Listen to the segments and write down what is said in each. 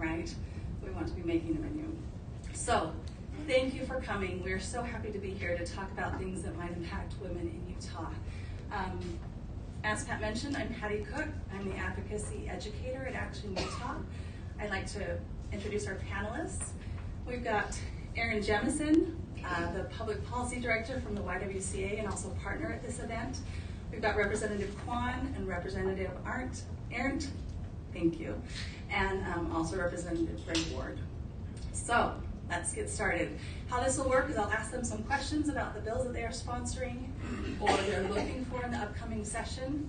right? We want to be making them anew. So, thank you for coming. We're so happy to be here to talk about things that might impact women in Utah. As Pat mentioned, I'm Patty Cook. I'm the Advocacy Educator at Action Utah. I'd like to introduce our panelists. We've got Erin Jemison, the Public Policy Director from the YWCA and also partner at this event. We've got Representative Kwan and Representative Arndt, thank you, and also Representative Greg Ward. So let's get started. How this will work is I'll ask them some questions about the bills that they are sponsoring or they're looking for in the upcoming session.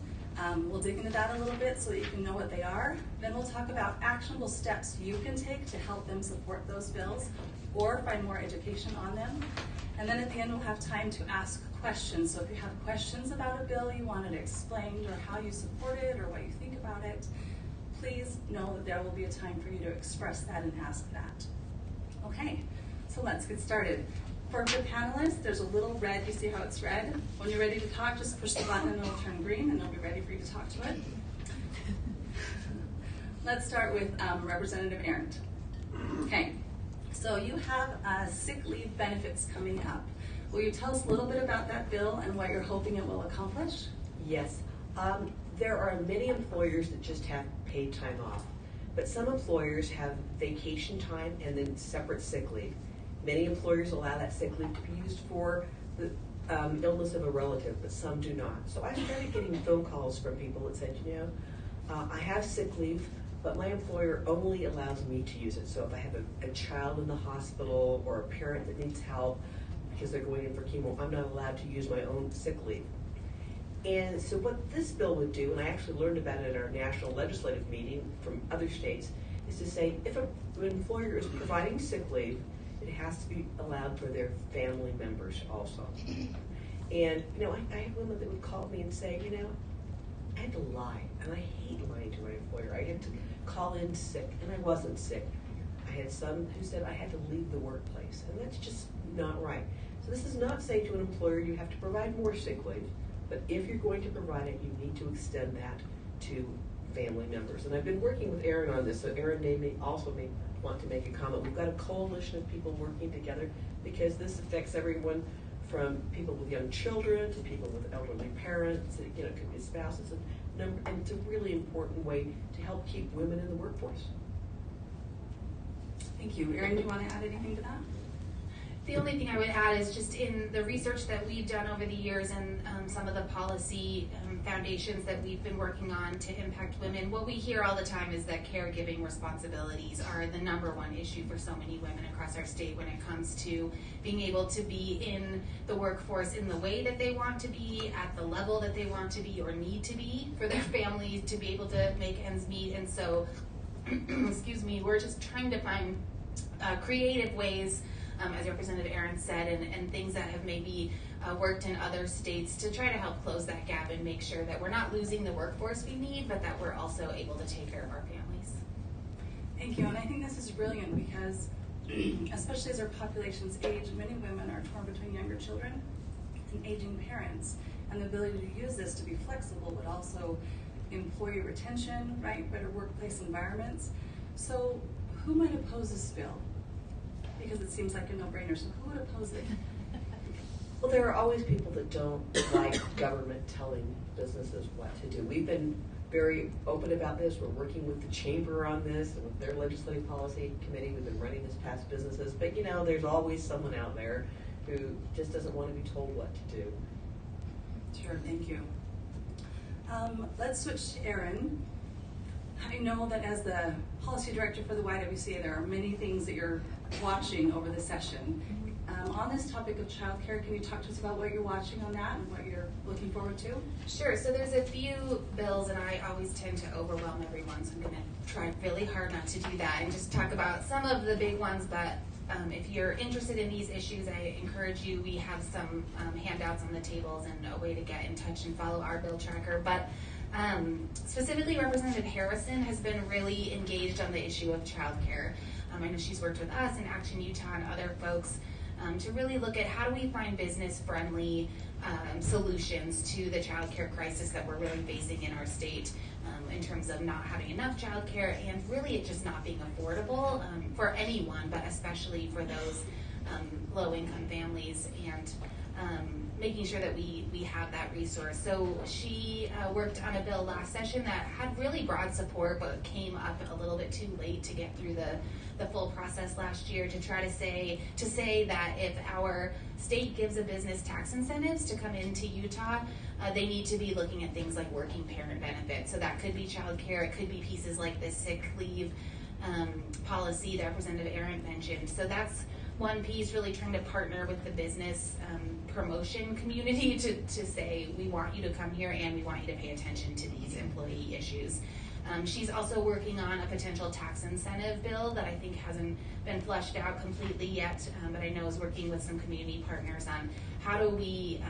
We'll dig into that a little bit so that you can know what they are. Then we'll talk about actionable steps you can take to help them support those bills or find more education on them. And then at the end we'll have time to ask questions. So if you have questions about a bill you wanted explained or how you support it or what you think about it, please know that there will be a time for you to express that and ask that. Okay, so let's get started. For the panelists, there's a little red. You see how it's red? When you're ready to talk, just push the button and it'll turn green and they'll be ready for you to talk to it. Let's start with Representative Arndt. Okay, so you have sick leave benefits coming up. Will you tell us a little bit about that bill and what you're hoping it will accomplish? Yes. There are many employers that just have paid time off, but some employers have vacation time and then separate sick leave. Many employers allow that sick leave to be used for the illness of a relative, but some do not. So I started getting phone calls from people that said, I have sick leave, but my employer only allows me to use it. So if I have a child in the hospital or a parent that needs help because they're going in for chemo, I'm not allowed to use my own sick leave. And so what this bill would do, and I actually learned about it at our national legislative meeting from other states, is to say if an employer is providing sick leave, it has to be allowed for their family members also. And, I have women that would call me and say, I had to lie, and I hate lying to my employer. I had to call in sick, and I wasn't sick. I had some who said I had to leave the workplace, and that's just not right. So this is not saying to an employer you have to provide more sick leave, but if you're going to provide it, you need to extend that to family members. And I've been working with Erin on this, so Erin may want to make a comment. We've got a coalition of people working together because this affects everyone from people with young children to people with elderly parents, it could be spouses, and it's a really important way to help keep women in the workforce. Thank you. Erin, do you want to add anything to that? The only thing I would add is just in the research that we've done over the years and some of the policy foundations that we've been working on to impact women, what we hear all the time is that caregiving responsibilities are the #1 issue for so many women across our state when it comes to being able to be in the workforce in the way that they want to be, at the level that they want to be or need to be for their families to be able to make ends meet. And so, we're just trying to find creative ways, as Representative Arndt said, and things that have maybe worked in other states to try to help close that gap and make sure that we're not losing the workforce we need, but that we're also able to take care of our families. Thank you, and I think this is brilliant because, especially as our populations age, many women are torn between younger children and aging parents, and the ability to use this to be flexible, but also employee retention, right, better workplace environments. So who might oppose this bill? Because it seems like a no-brainer, so who would oppose it? Well, there are always people that don't like government telling businesses what to do. We've been very open about this. We're working with the chamber on this and with their legislative policy committee. We've been running this past businesses, but there's always someone out there who just doesn't want to be told what to do. Sure, thank you. Let's switch to Erin. I know that as the policy director for the YWCA, there are many things that you're watching over the session. On this topic of childcare, can you talk to us about what you're watching on that and what you're looking forward to? Sure. So there's a few bills, and I always tend to overwhelm everyone, so I'm going to try really hard not to do that and just talk about some of the big ones. But if you're interested in these issues, I encourage you. We have some handouts on the tables and a way to get in touch and follow our bill tracker. But specifically, Representative Harrison has been really engaged on the issue of childcare. I know she's worked with us and Action Utah and other folks to really look at how do we find business-friendly solutions to the childcare crisis that we're really facing in our state, in terms of not having enough childcare and really it just not being affordable for anyone, but especially for those low-income families, and making sure that we have that resource. So she worked on a bill last session that had really broad support, but came up a little bit too late to get through the full process last year, to try to say that if our state gives a business tax incentives to come into Utah, they need to be looking at things like working parent benefits. So that could be childcare, it could be pieces like this sick leave policy that Representative Aaron mentioned. So that's one piece, really trying to partner with the business promotion community to say, we want you to come here and we want you to pay attention to these employee issues. She's also working on a potential tax incentive bill that I think hasn't been fleshed out completely yet, but I know is working with some community partners on how do we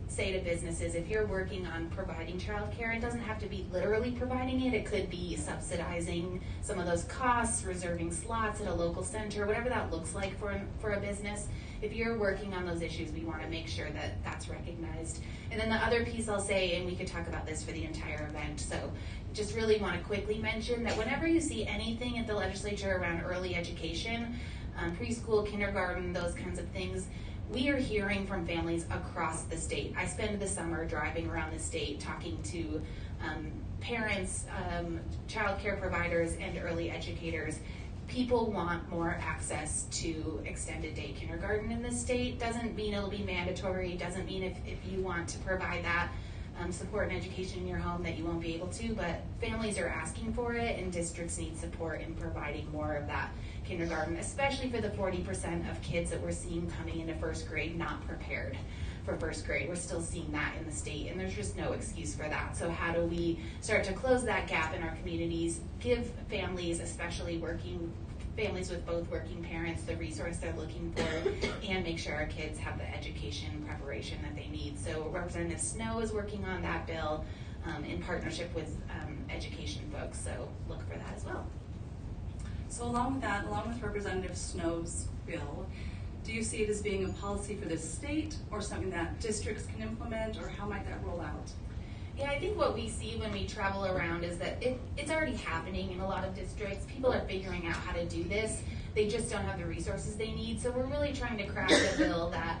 say to businesses, if you're working on providing childcare, it doesn't have to be literally providing it. It could be subsidizing some of those costs, reserving slots at a local center, whatever that looks like for a business. If you're working on those issues, we want to make sure that that's recognized. And then the other piece I'll say, and we could talk about this for the entire event, so just really want to quickly mention that whenever you see anything at the legislature around early education, preschool, kindergarten, those kinds of things, we are hearing from families across the state. I spend the summer driving around the state talking to parents, child care providers, and early educators. People want more access to extended day kindergarten in this state. Doesn't mean it'll be mandatory, doesn't mean if you want to provide that support and education in your home that you won't be able to, but families are asking for it and districts need support in providing more of that kindergarten, especially for the 40% of kids that we're seeing coming into first grade not prepared for first grade. We're still seeing that in the state, and there's just no excuse for that. So how do we start to close that gap in our communities, give families, especially families with both working parents, the resource they're looking for, and make sure our kids have the education and preparation that they need. So Representative Snow is working on that bill in partnership with education folks, so look for that as well. So along with Representative Snow's bill, do you see it as being a policy for the state or something that districts can implement, or how might that roll out? Yeah, I think what we see when we travel around is that it's already happening in a lot of districts. People are figuring out how to do this. They just don't have the resources they need. So we're really trying to craft a bill that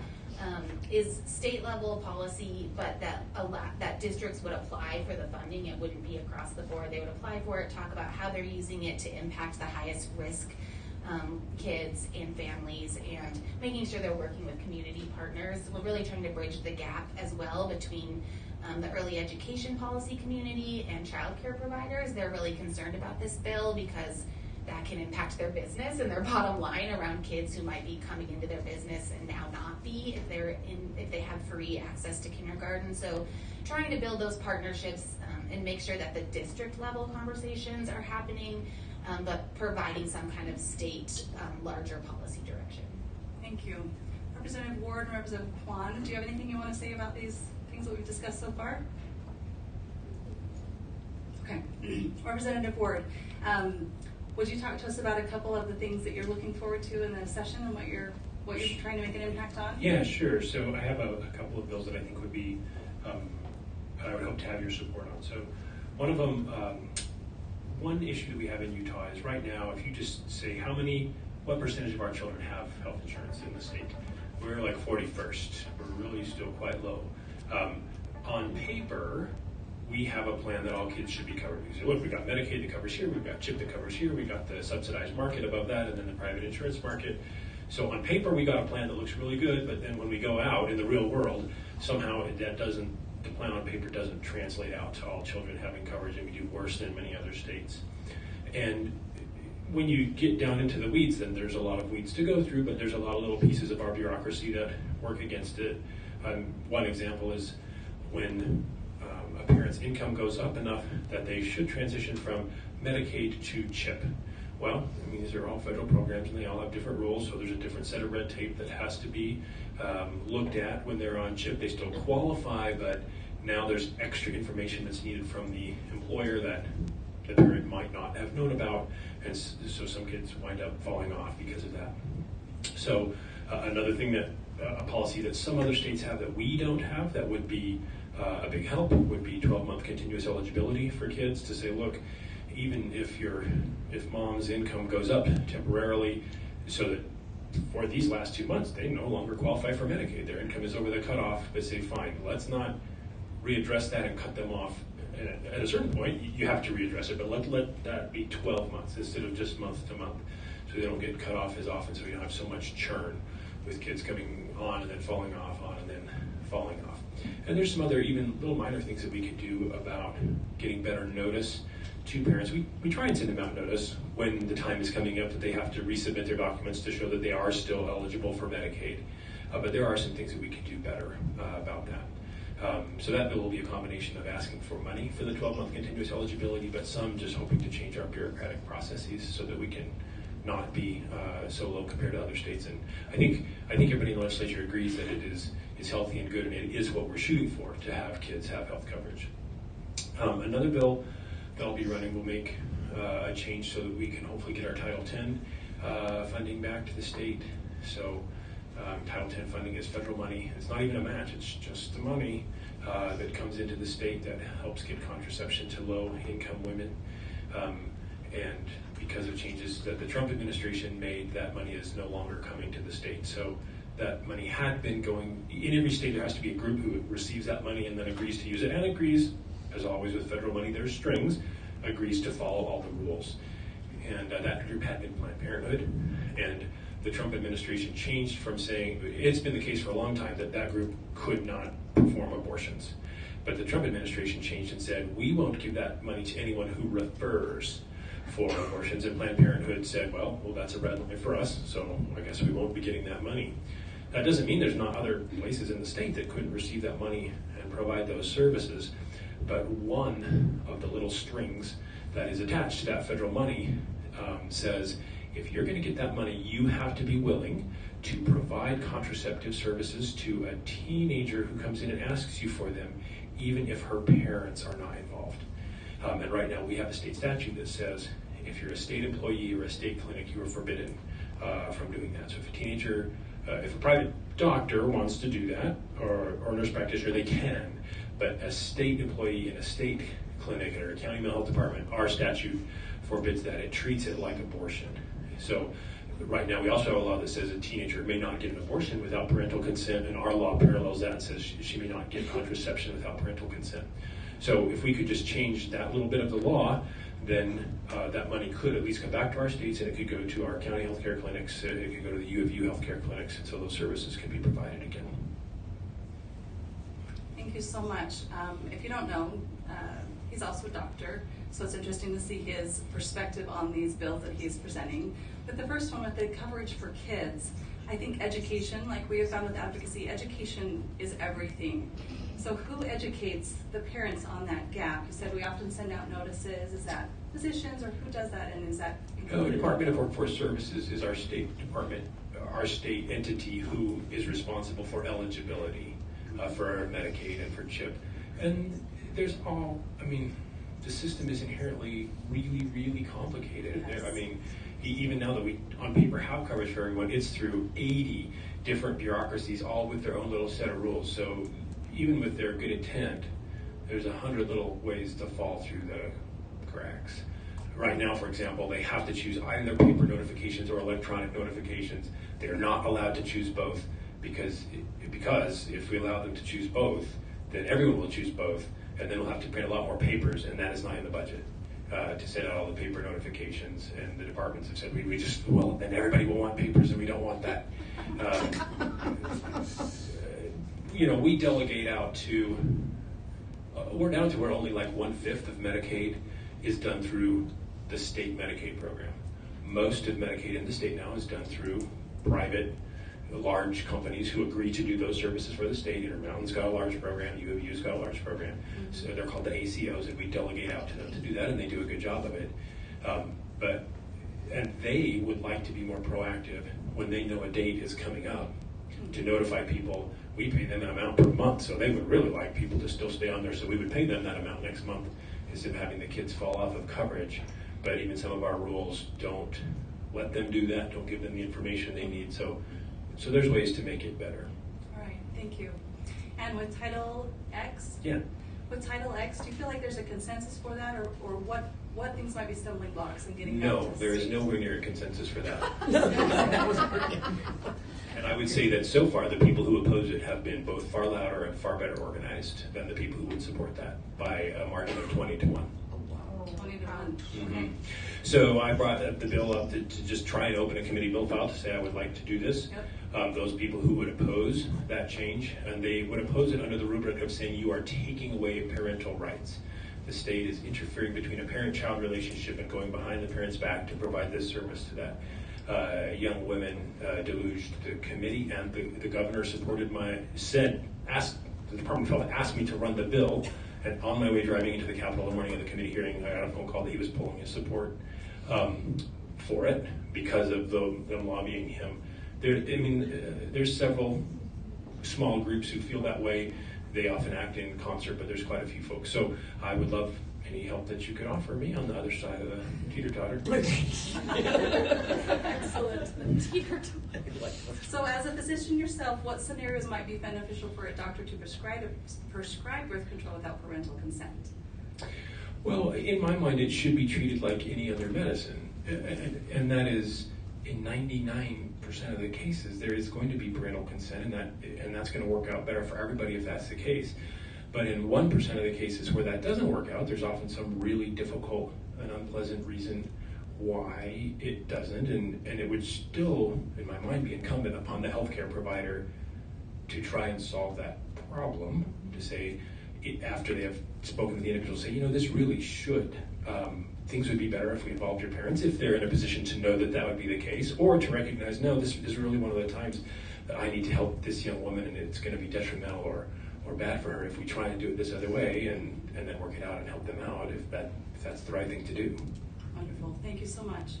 is state level policy, but that districts would apply for the funding. It wouldn't be across the board. They would apply for it, talk about how they're using it to impact the highest risk kids and families, and making sure they're working with community partners. We're really trying to bridge the gap as well between the early education policy community and child care providers. They're really concerned about this bill because that can impact their business and their bottom line around kids who might be coming into their business and now not be if they have free access to kindergarten. So trying to build those partnerships and make sure that the district level conversations are happening, but providing some kind of state larger policy direction. Thank you. Representative Ward and Representative Kwan, do you have anything you want to say about these things that we've discussed so far? Okay. Representative Ward, would you talk to us about a couple of the things that you're looking forward to in the session and what you're trying to make an impact on? Yeah, sure. So I have a couple of bills that I think would be, I would hope to have your support on. So one of them, one issue that we have in Utah is right now, if you just say what percentage of our children have health insurance in the state? We're like 41st. We're really still quite low. On paper, we have a plan that all kids should be covered. We say, look, we've got Medicaid that covers here, we've got CHIP that covers here, we've got the subsidized market above that, and then the private insurance market. So on paper, we got a plan that looks really good, but then when we go out in the real world, somehow the plan on paper doesn't translate out to all children having coverage, and we do worse than many other states. And when you get down into the weeds, then there's a lot of weeds to go through, but there's a lot of little pieces of our bureaucracy that work against it. One example is when a parent's income goes up enough that they should transition from Medicaid to CHIP. Well, I mean, these are all federal programs and they all have different rules, so there's a different set of red tape that has to be looked at when they're on CHIP. They still qualify, but now there's extra information that's needed from the employer that the parent might not have known about, and so some kids wind up falling off because of that. So Another thing that, a policy that some other states have that we don't have that would be a big help would be 12-month continuous eligibility for kids to say, look, even if mom's income goes up temporarily, so that for these last 2 months, they no longer qualify for Medicaid. Their income is over the cutoff, but say, fine, let's not readdress that and cut them off. And at a certain point, you have to readdress it, but let that be 12 months instead of just month to month, so they don't get cut off as often, so we don't have so much churn with kids coming on and then falling off, on and then falling off. And there's some other even little minor things that we could do about getting better notice to parents. We try and send them out notice when the time is coming up that they have to resubmit their documents to show that they are still eligible for Medicaid. But there are some things that we could do better about that. So that bill will be a combination of asking for money for the 12-month continuous eligibility, but some just hoping to change our bureaucratic processes so that we can not be so low compared to other states. And I think everybody in the legislature agrees that it is healthy and good, and it is what we're shooting for, to have kids have health coverage. Another bill that I'll be running will make a change so that we can hopefully get our Title X funding back to the state. So Title X funding is federal money. It's not even a match, it's just the money that comes into the state that helps get contraception to low-income women. And because of changes that the Trump administration made, that money is no longer coming to the state. So that money had been going, in every state there has to be a group who receives that money and then agrees to use it, and agrees, as always with federal money, there's strings, agrees to follow all the rules. And that group had been Planned Parenthood, and the Trump administration changed from saying, it's been the case for a long time that that group could not perform abortions. But the Trump administration changed and said, we won't give that money to anyone who refers for abortions. And Planned Parenthood said, well, that's a red line for us, so I guess we won't be getting that money. That doesn't mean there's not other places in the state that couldn't receive that money and provide those services. But one of the little strings that is attached to that federal money says, if you're going to get that money, you have to be willing to provide contraceptive services to a teenager who comes in and asks you for them, even if her parents are not involved. And right now we have a state statute that says if you're a state employee or a state clinic, you are forbidden from doing that. So if a teenager, if a private doctor wants to do that, or a nurse practitioner, they can. But a state employee in a state clinic or a county mental health department, our statute forbids that. It treats it like abortion. So right now we also have a law that says a teenager may not get an abortion without parental consent, and our law parallels that and says she may not get contraception without parental consent. So if we could just change that little bit of the law, then that money could at least come back to our states, and it could go to our county healthcare clinics, it could go to the U of U healthcare clinics, and so those services can be provided again. Thank you so much. If you don't know, he's also a doctor, so it's interesting to see his perspective on these bills that he's presenting. But the first one with the coverage for kids, I think education, like we have found with advocacy, education is everything. So who educates the parents on that gap? You said we often send out notices. Is that physicians, or who does that, and is that included? The Department of Workforce Services is our state department, our state entity who is responsible for eligibility for Medicaid and for CHIP. And there's the system is inherently really, really complicated. Yes. Even now that we, on paper, have coverage for everyone, it's through 80 different bureaucracies, all with their own little set of rules. So even with their good intent, there's 100 little ways to fall through the cracks. Right now, for example, they have to choose either paper notifications or electronic notifications. They're not allowed to choose both because if we allow them to choose both, then everyone will choose both, and then we'll have to print a lot more papers, and that is not in the budget to send out all the paper notifications. And the departments have said, then everybody will want papers, and we don't want that. We delegate out to, we're down to where only like 1/5 of Medicaid is done through the state Medicaid program. Most of Medicaid in the state now is done through private, large companies who agree to do those services for the state. Intermountain's got a large program, U of U's got a large program. Mm-hmm. So they're called the ACOs, and we delegate out to them to do that, and they do a good job of it. And they would like to be more proactive when they know a date is coming up to notify people. We pay them an amount per month, so they would really like people to still stay on there, so we would pay them that amount next month instead of having the kids fall off of coverage. But even some of our rules don't let them do that, don't give them the information they need. So So there's ways to make it better. All right, thank you. And with Title X? Yeah. With Title X, do you feel like there's a consensus for that, or what things might be stumbling blocks in getting that? No, there is nowhere near a consensus for that. And I would say that so far, the people who oppose it have been both far louder and far better organized than the people who would support that by a margin of 20 to 1. 20 to 1. Mm-hmm. Okay. So I brought the bill up to just try and open a committee bill file to say I would like to do this. Yep. Those people who would oppose that change, and they would oppose it under the rubric of saying you are taking away parental rights. The state is interfering between a parent-child relationship and going behind the parent's back to provide this service to that. Young women deluged the committee, and the governor supported asked the Department of Health asked me to run the bill, and on my way driving into the Capitol the morning of the committee hearing, I got a phone call that he was pulling his support for it because of them lobbying him. There's several small groups who feel that way. They often act in concert, but there's quite a few folks. So I would love any help that you could offer me on the other side of the teeter-totter. Excellent. So as a physician yourself, what scenarios might be beneficial for a doctor to prescribe birth control without parental consent? Well, in my mind, it should be treated like any other medicine. And that is, in 99% of the cases, there is going to be parental consent, and that's going to work out better for everybody if that's the case. But in 1% of the cases where that doesn't work out, there's often some really difficult and unpleasant reason why it doesn't, and it would still, in my mind, be incumbent upon the healthcare provider to try and solve that problem, to say, after they have spoken to the individual, say, this really should. Things would be better if we involved your parents, if they're in a position to know that that would be the case, or to recognize, no, this is really one of the times that I need to help this young woman, and it's going to be detrimental or bad for her if we try and do it this other way, and then work it out and help them out if that's the right thing to do. Wonderful. Thank you so much.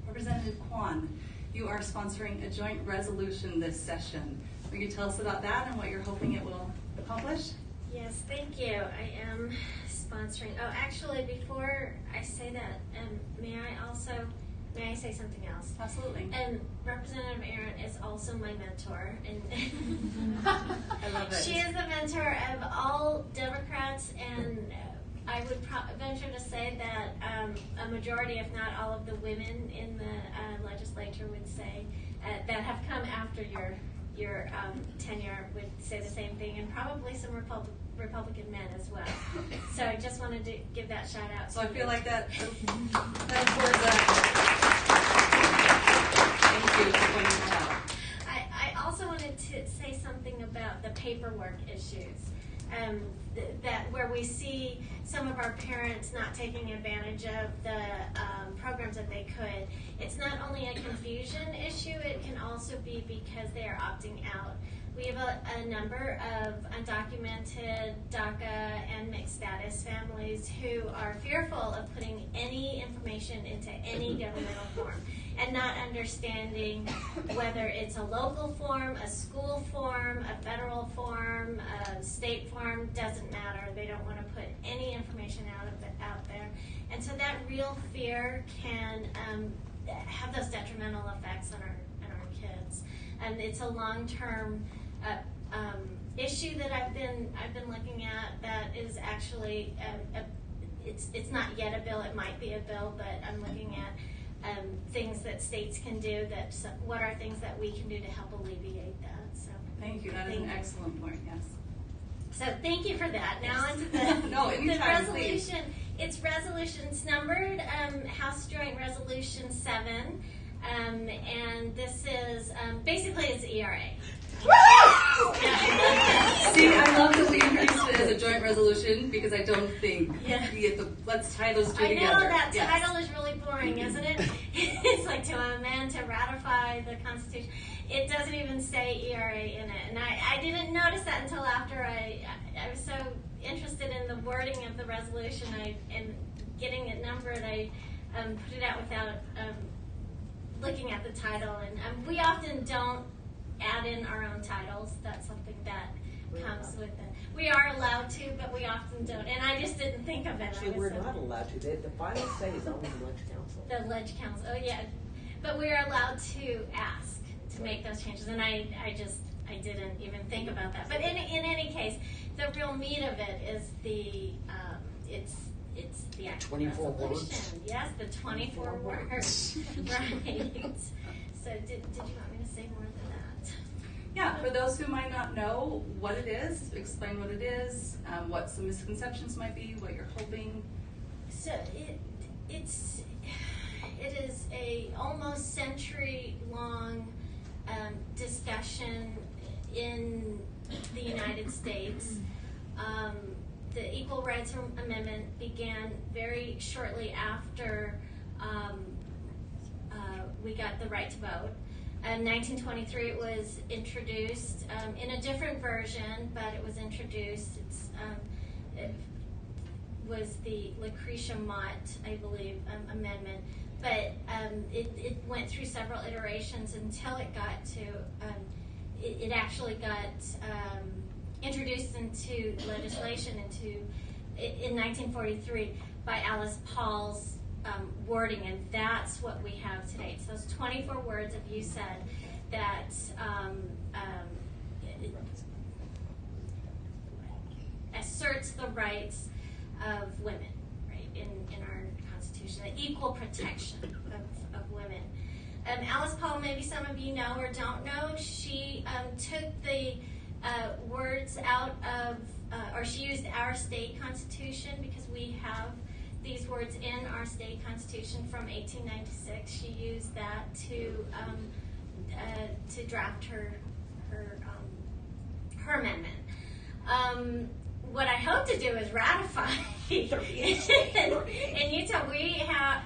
Representative Kwan, you are sponsoring a joint resolution this session. Will you tell us about that and what you're hoping it will accomplish? Yes, thank you. I am sponsoring. Oh, actually, before I say that, may I say something else? Absolutely. Representative Aaron is also my mentor, and I love it. she is the mentor of all Democrats, and I would venture to say that a majority, if not all, of the women in the legislature would say that have come after your tenure would say the same thing, and probably some Republican men as well. So I just wanted to give that shout out. So I feel like that affords that. Thank you for pointing that out. I also wanted to say something about the paperwork issues. That where we see some of our parents not taking advantage of the programs that they could. It's not only a confusion issue, it can also be because they are opting out. We have a number of undocumented DACA and mixed status families who are fearful of putting any information into any governmental form and not understanding whether it's a local form, a school form, a federal form, a state form, doesn't matter. They don't want to put any information out there. And so that real fear can have those detrimental effects on our kids. And it's a long-term issue that I've been looking at that is actually it's not yet a bill. It might be a bill, but I'm looking at things that states can do. What are things that we can do to help alleviate that? So Thank you. That is an excellent point. Yes. So thank you for that. Now on to the resolution. Please. It's resolutions numbered House Joint Resolution 7, and this is basically it's ERA. See, I love that we introduced it as a joint resolution because I don't think we get let's tie those two together. I know that title is really boring, isn't it? It's like to amend, to ratify the Constitution. It doesn't even say ERA in it, and I didn't notice that until after I was so interested in the wording of the resolution and getting it numbered. I put it out without looking at the title, and we often don't add in our own titles. That's something that comes with it. We are allowed to, but we often don't. And I just didn't think of it. Actually, we're not allowed to. The final say is only the Ledge Council. The Ledge Council. Oh, yeah. But we are allowed to ask to to make those changes. And I didn't even think about that. But in any case, the real meat of it is the it's the actual 24 resolution. words. Yes, the 24 words. Right. So did you want me to say more than that? Yeah, for those who might not know what it is, explain what it is, what some misconceptions might be, what you're hoping. So it is a almost century-long discussion in the United States. The Equal Rights Amendment began very shortly after we got the right to vote. In 1923, it was introduced in a different version, but it was introduced. It was the Lucretia Mott, I believe, amendment. But it went through several iterations until it got to, it actually got introduced into legislation in 1943 by Alice Paul's wording, and that's what we have today. It's those 24 words, as you said, that asserts the rights of women, right, in our Constitution, the equal protection of women. Alice Paul, maybe some of you know or don't know, she took the words out of, or she used our state constitution, because we have these words in our state constitution from 1896. She used that to draft her amendment. What I hope to do is ratify. In Utah, we have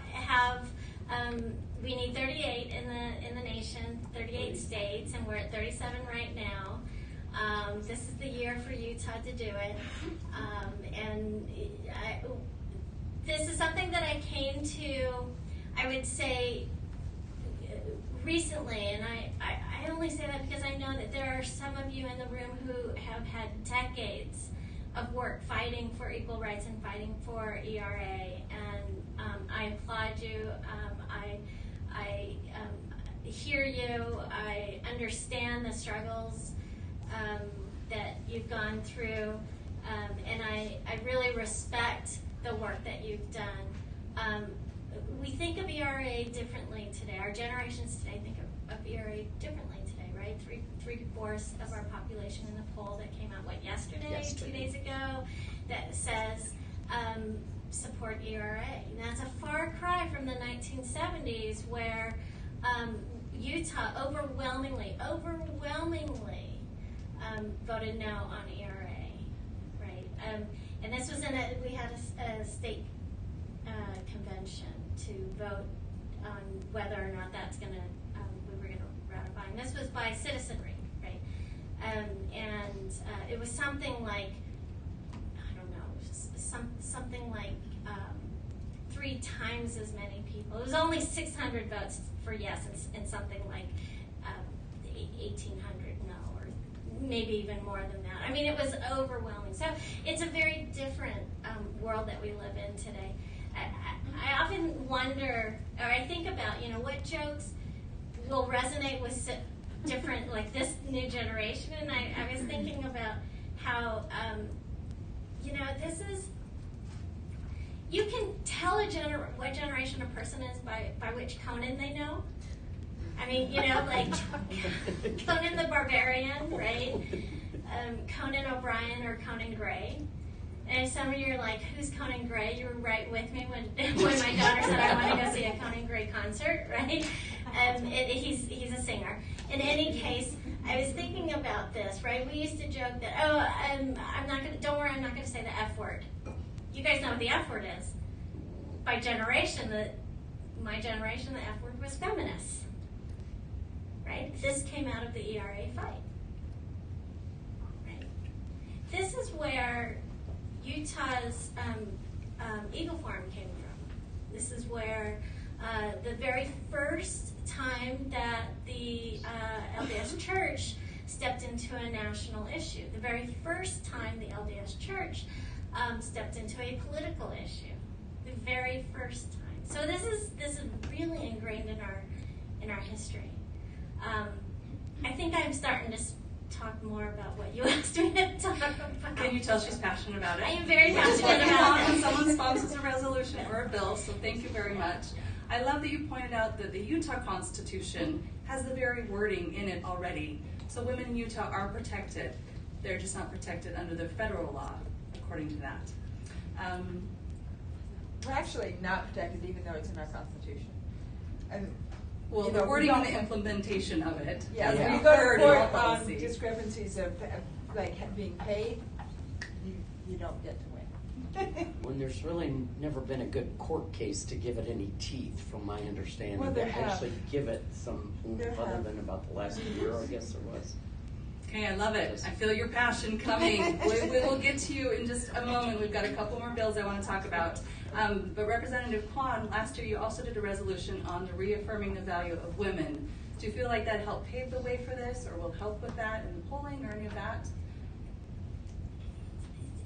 we need 38 in the nation, 38 states, and we're at 37 right now. This is the year for Utah to do it, this is something that I came to, I would say, recently, and I only say that because I know that there are some of you in the room who have had decades of work fighting for equal rights and fighting for ERA, and I applaud you. I hear you. I understand the struggles that you've gone through, and I really respect the work that you've done. We think of ERA differently today. Our generations today think of ERA differently today, right? Three-fourths of our population in the poll that came out, yesterday, 2 days ago, that says support ERA. And that's a far cry from the 1970s, where Utah overwhelmingly voted no on ERA, right? And this was we had a state convention to vote on whether or not that's we were going to ratify. And this was by citizenry, right? And it was something like, I don't know, something like 3 times as many people. It was only 600 votes for yes, and something like 1,800 no, or maybe even more than that. I mean, it was overwhelming. So it's a very different world that we live in today. I often wonder, or I think about, what jokes will resonate with different, like this new generation. And I was thinking about how, this is, you can tell what generation a person is by which Conan they know. I mean, like Conan the Barbarian, right? Conan O'Brien or Conan Gray. And some of you are like, who's Conan Gray? You were right with me when my daughter said I want to go see a Conan Gray concert, right? He's a singer. In any case, I was thinking about this, right? We used to joke that, don't worry, I'm not going to say the F word. You guys know what the F word is. By generation, my generation, the F word was feminists, right? This came out of the ERA fight, right? This is where Utah's Eagle Forum came from. This is where the very first time that the LDS Church stepped into a national issue, the very first time the LDS Church stepped into a political issue, the very first time. So this is really ingrained in our history. I think I'm starting to talk more about what you asked me to talk about. Can you tell she's passionate about it? I am very Which is what passionate you about want when it. someone sponsors a resolution or a bill, so thank you very much. I love that you pointed out that the Utah Constitution has the very wording in it already. So women in Utah are protected. They're just not protected under the federal law, according to that. We're actually not protected even though it's in our Constitution. And, Well, you the know, wording we and don't- the implementation of it. Yeah, as when we you go heard to in our court on policy. discrepancies of like being paid, you don't get to win. When there's really never been a good court case to give it any teeth, from my understanding, Well, there to have. actually give it some oomph There other have. than about the last year, I guess there was. Okay, I love it. I feel your passion coming. We will get to you in just a moment. We've got a couple more bills I want to talk about. But Representative Kwan, last year you also did a resolution on the reaffirming the value of women. Do you feel like that helped pave the way for this, or will help with that in the polling or any of that?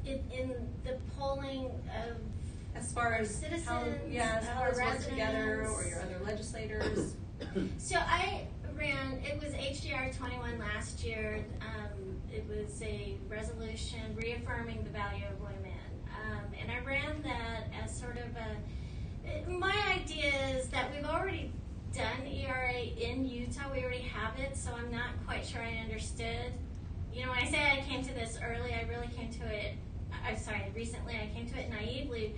In the polling of As far as citizens, how, yeah, as far our as work together residents. or your other legislators. So I ran, it was HDR 21 last year. It was a resolution reaffirming the value of women. And I ran that as sort of my idea is that we've already done ERA in Utah. We already have it, so I'm not quite sure I understood. You know, when I say I came to this early, I really came to it, recently I came to it naively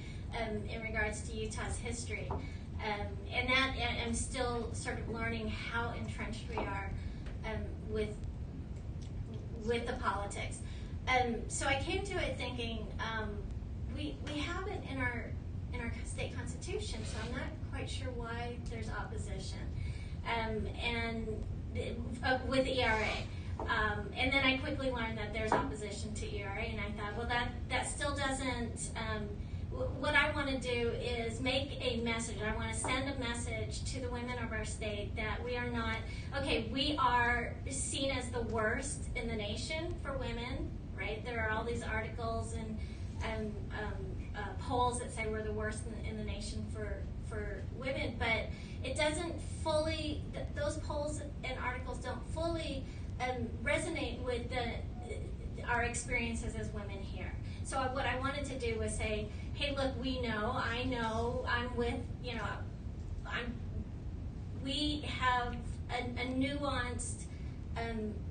in regards to Utah's history. And that I'm still sort of learning how entrenched we are with the politics. So I came to it thinking we have it in our state constitution, so I'm not quite sure why there's opposition with the ERA. And then I quickly learned that there's opposition to ERA, and I thought, well, that still doesn't. What I want to do is make a message. I want to send a message to the women of our state that we are not, okay, we are seen as the worst in the nation for women, right? There are all these articles and polls that say we're the worst in the nation for women, but it doesn't fully, those polls and articles don't fully resonate with our experiences as women here. So what I wanted to do was say, hey, look, I know, I'm with, we have a nuanced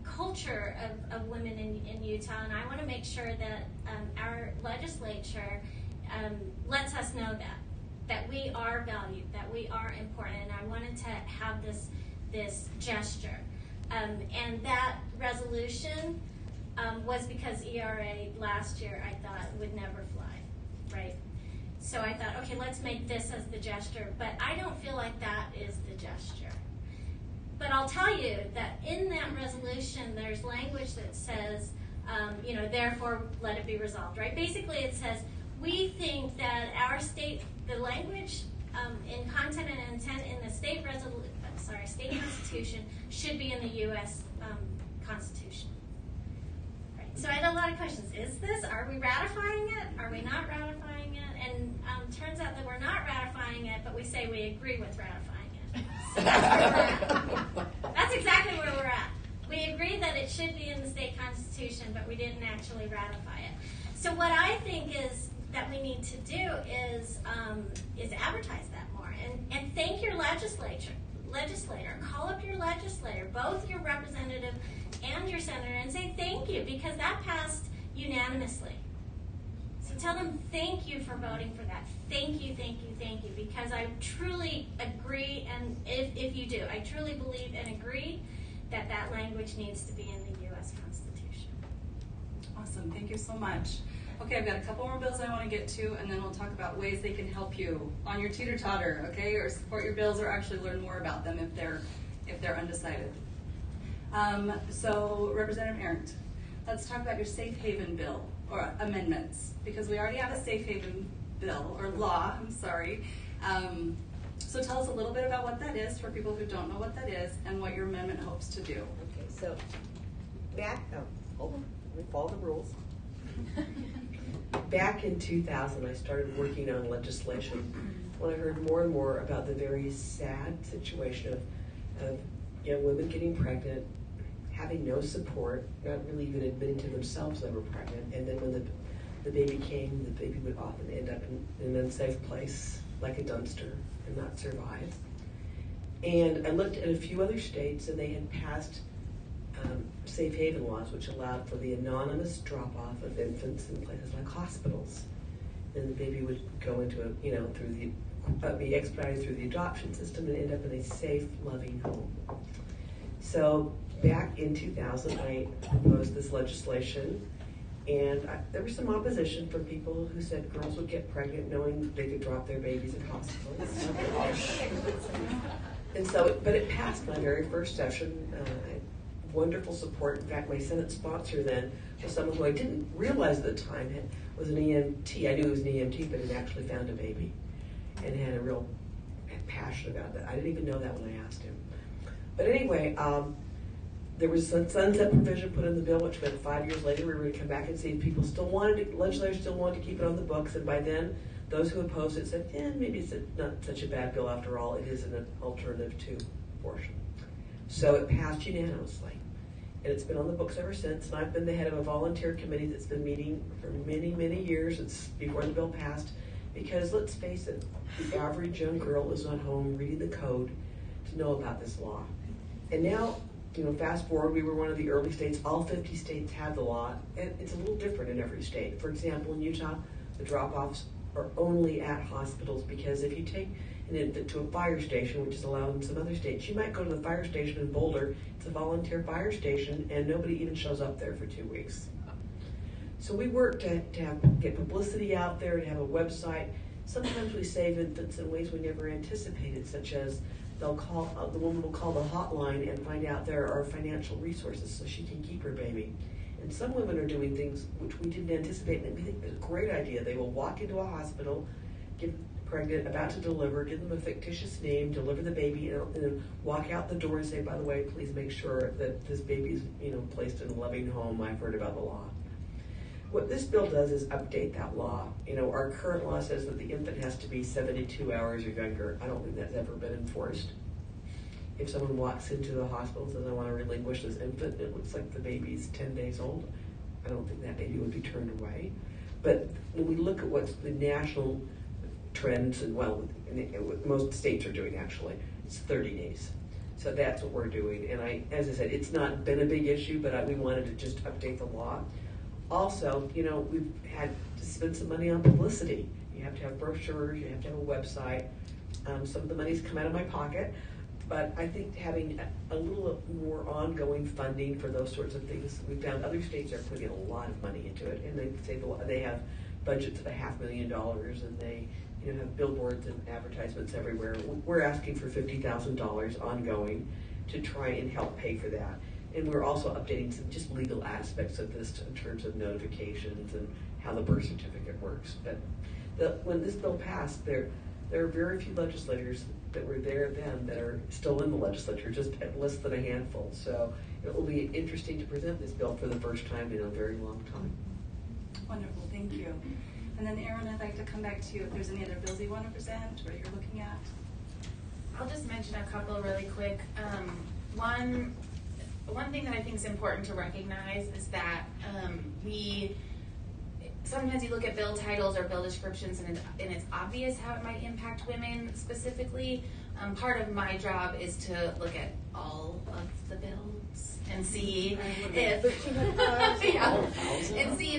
culture of women in Utah, and I want to make sure that our legislature lets us know that we are valued, that we are important, and I wanted to have this gesture. And that resolution was because ERA last year I thought would never fly, right? So I thought, okay, let's make this as the gesture, but I don't feel like that is the gesture. But I'll tell you that in that resolution, there's language that says, therefore let it be resolved, right? Basically it says, we think that our state, the language in content and intent in the state constitution should be in the U.S. Constitution. Right. So I had a lot of questions. Are we ratifying it? Are we not ratifying it? And turns out that we're not ratifying it, but we say we agree with ratifying it. So that's where we're at. That's exactly where we're at. We agree that it should be in the state constitution, but we didn't actually ratify it. So what I think is that we need to do is advertise that more and thank your legislator. Call up your legislator, both your representative and your senator, and say thank you because that passed unanimously. So tell them thank you for voting for that. Thank you, thank you, thank you, because I truly agree, and if you do, I truly believe and agree that language needs to be in the U.S. Constitution. Awesome, thank you so much. Okay, I've got a couple more bills I want to get to, and then we'll talk about ways they can help you on your teeter-totter, okay, or support your bills, or actually learn more about them if they're undecided. So, Representative Arendt, let's talk about your safe haven bill, or amendments, because we already have a safe haven bill, or law, I'm sorry. So tell us a little bit about what that is for people who don't know what that is, and what your amendment hopes to do. Okay, so hold on, let me follow the rules. Back in 2000, I started working on legislation when I heard more and more about the very sad situation of young women getting pregnant, having no support, not really even admitting to themselves they were pregnant, and then when the baby came, the baby would often end up in an unsafe place, like a dumpster, and not survive. And I looked at a few other states, and they had passed safe haven laws, which allowed for the anonymous drop-off of infants in places like hospitals. And the baby would go into be expedited through the adoption system and end up in a safe, loving home. So back in 2000, I proposed this legislation, and there was some opposition from people who said girls would get pregnant knowing they could drop their babies at hospitals. And so, but it passed my very first session. I had wonderful support. In fact, my Senate sponsor then was someone who I didn't realize at the time was an EMT. I knew he was an EMT, but had actually found a baby and had a real passion about that. I didn't even know that when I asked him. But anyway, there was a sunset provision put in the bill, which meant 5 years later we were going to come back and see if people legislators still wanted to keep it on the books. And by then, those who opposed it said, maybe it's not such a bad bill after all. It is an alternative to abortion. So it passed unanimously. And it's been on the books ever since. And I've been the head of a volunteer committee that's been meeting for many, many years. It's before the bill passed. Because let's face it, the average young girl is not home reading the code to know about this law. And now, fast forward, we were one of the early states. All 50 states have the law, and it's a little different in every state. For example, in Utah, the drop-offs are only at hospitals, because if you take an infant to a fire station, which is allowed in some other states, you might go to the fire station in Boulder. It's a volunteer fire station, and nobody even shows up there for 2 weeks. So we work to get publicity out there, to have a website. Sometimes we save infants in ways we never anticipated, such as the woman will call the hotline and find out there are financial resources so she can keep her baby. And some women are doing things which we didn't anticipate, and we think it's a great idea. They will walk into a hospital, get pregnant, about to deliver, give them a fictitious name, deliver the baby, and then walk out the door and say, by the way, please make sure that this baby is placed in a loving home. I've heard about the law. What this bill does is update that law. Our current law says that the infant has to be 72 hours or younger. I don't think that's ever been enforced. If someone walks into the hospital and says, I want to relinquish this infant, it looks like the baby's 10 days old, I don't think that baby would be turned away. But when we look at what's the national trends, and what most states are doing actually, it's 30 days. So that's what we're doing. And as I said, it's not been a big issue, but we wanted to just update the law. Also, we've had to spend some money on publicity. You have to have brochures, you have to have a website. Some of the money's come out of my pocket, but I think having a little more ongoing funding for those sorts of things, we found other states are putting a lot of money into it, and they have budgets of $500,000, and they have billboards and advertisements everywhere. We're asking for $50,000 ongoing to try and help pay for that. And we're also updating some just legal aspects of this in terms of notifications and how the birth certificate works. But when this bill passed, there are very few legislators that were there then that are still in the legislature, just less than a handful. So it will be interesting to present this bill for the first time in a very long time. Wonderful, thank you. And then Erin, I'd like to come back to you if there's any other bills you want to present or you're looking at. I'll just mention a couple really quick. One thing that I think is important to recognize is that sometimes you look at bill titles or bill descriptions and it's obvious how it might impact women specifically. Part of my job is to look at all of the bills and see if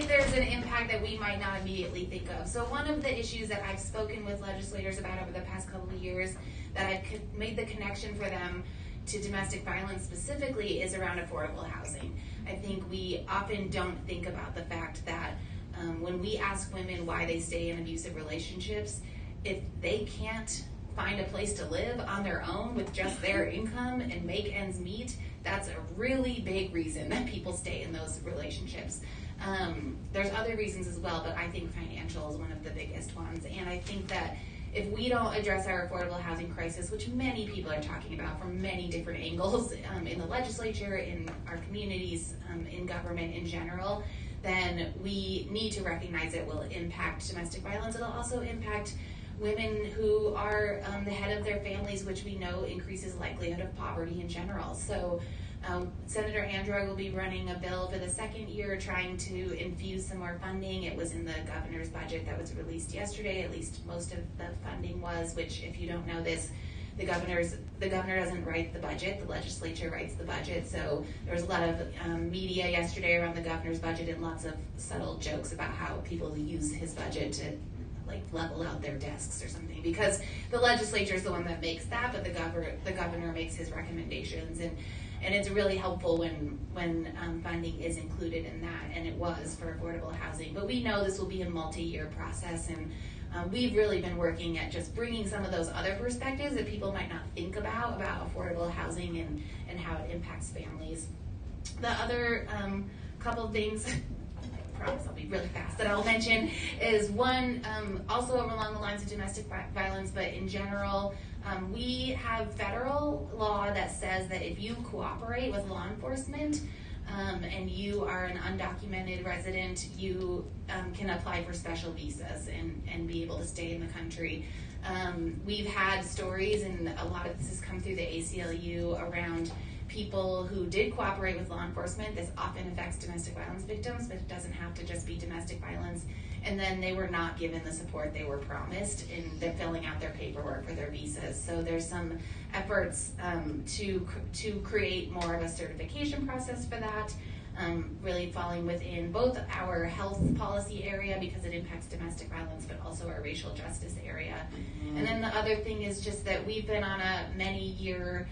there's an impact that we might not immediately think of. So one of the issues that I've spoken with legislators about over the past couple of years that I've made the connection for them to domestic violence specifically is around affordable housing. I think we often don't think about the fact that when we ask women why they stay in abusive relationships, if they can't find a place to live on their own with just their income and make ends meet, that's a really big reason that people stay in those relationships. There's other reasons as well, but I think financial is one of the biggest ones. And I think that if we don't address our affordable housing crisis, which many people are talking about from many different angles in the legislature, in our communities, in government in general, then we need to recognize it will impact domestic violence. It'll also impact women who are the head of their families, which we know increases likelihood of poverty in general. So Senator Andrew will be running a bill for the second year trying to infuse some more funding. It was in the governor's budget that was released yesterday, at least most of the funding was, which if you don't know this, the governor doesn't write the budget, the legislature writes the budget. So there was a lot of media yesterday around the governor's budget and lots of subtle jokes about how people use his budget to like level out their desks or something, because the legislature is the one that makes that, but the governor makes his recommendations, and it's really helpful when funding is included in that, and it was for affordable housing. But we know this will be a multi-year process, and we've really been working at just bringing some of those other perspectives that people might not think about affordable housing and how it impacts families. The other couple of things, I promise I'll be really fast, that I'll mention is one, also along the lines of domestic violence, but in general, we have federal law that says that if you cooperate with law enforcement and you are an undocumented resident, you can apply for special visas and be able to stay in the country. We've had stories, and a lot of this has come through the ACLU, around people who did cooperate with law enforcement. This often affects domestic violence victims, but it doesn't have to just be domestic violence. And then they were not given the support they were promised in the filling out their paperwork for their visas. So there's some efforts to create more of a certification process for that, really falling within both our health policy area, because it impacts domestic violence, but also our racial justice area. And then the other thing is just that we've been on a many-year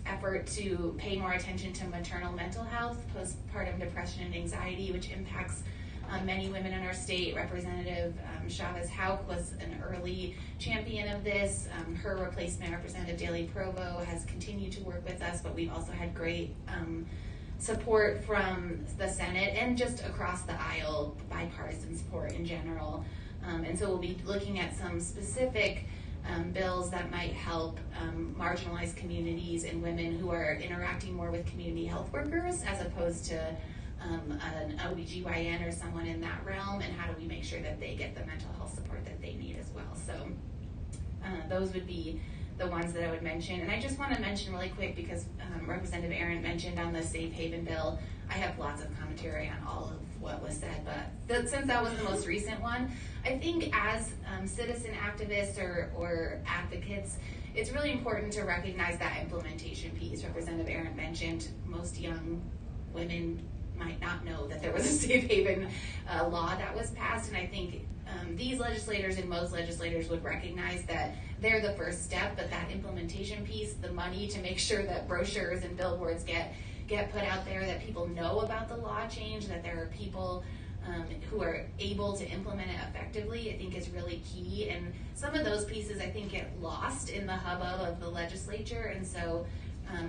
effort to pay more attention to maternal mental health, postpartum depression and anxiety, which impacts many women in our state. Representative Chavez Hauk was an early champion of this. Her replacement, Representative Daley Provo, has continued to work with us, but we've also had great support from the Senate and just across the aisle, bipartisan support in general. And so we'll be looking at some specific bills that might help marginalized communities and women who are interacting more with community health workers as opposed to an OBGYN or someone in that realm, and how do we make sure that they get the mental health support that they need as well. So those would be the ones that I would mention. And I just want to mention really quick, because Representative Aaron mentioned on the Safe Haven bill, I have lots of commentary on all of what was said, but since that was the most recent one, I think as citizen activists or advocates, it's really important to recognize that implementation piece. Representative Aaron mentioned most young women might not know that there was a Safe Haven law that was passed, and I think these legislators and most legislators would recognize that they're the first step, but that implementation piece, the money to make sure that brochures and billboards get put out there, that people know about the law change, that there are people who are able to implement it effectively, I think is really key. And some of those pieces I think get lost in the hubbub of the legislature, and so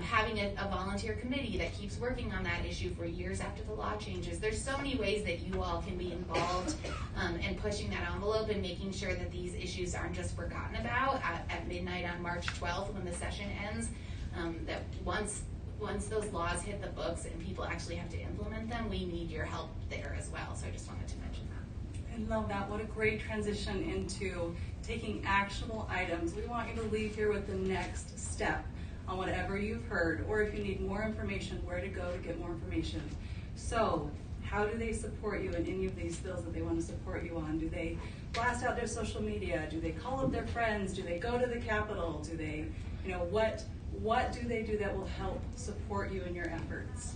having a volunteer committee that keeps working on that issue for years after the law changes. There's so many ways that you all can be involved in pushing that envelope and making sure that these issues aren't just forgotten about at midnight on March 12th when the session ends, that once those laws hit the books and people actually have to implement them, we need your help there as well. So I just wanted to mention that. I love that. What a great transition into taking actionable items. We want you to leave here with the next step on whatever you've heard, or if you need more information, where to go to get more information. So how do they support you in any of these bills that they want to support you on? Do they blast out their social media? Do they call up their friends? Do they go to the Capitol? Do they, what do they do that will help support you in your efforts?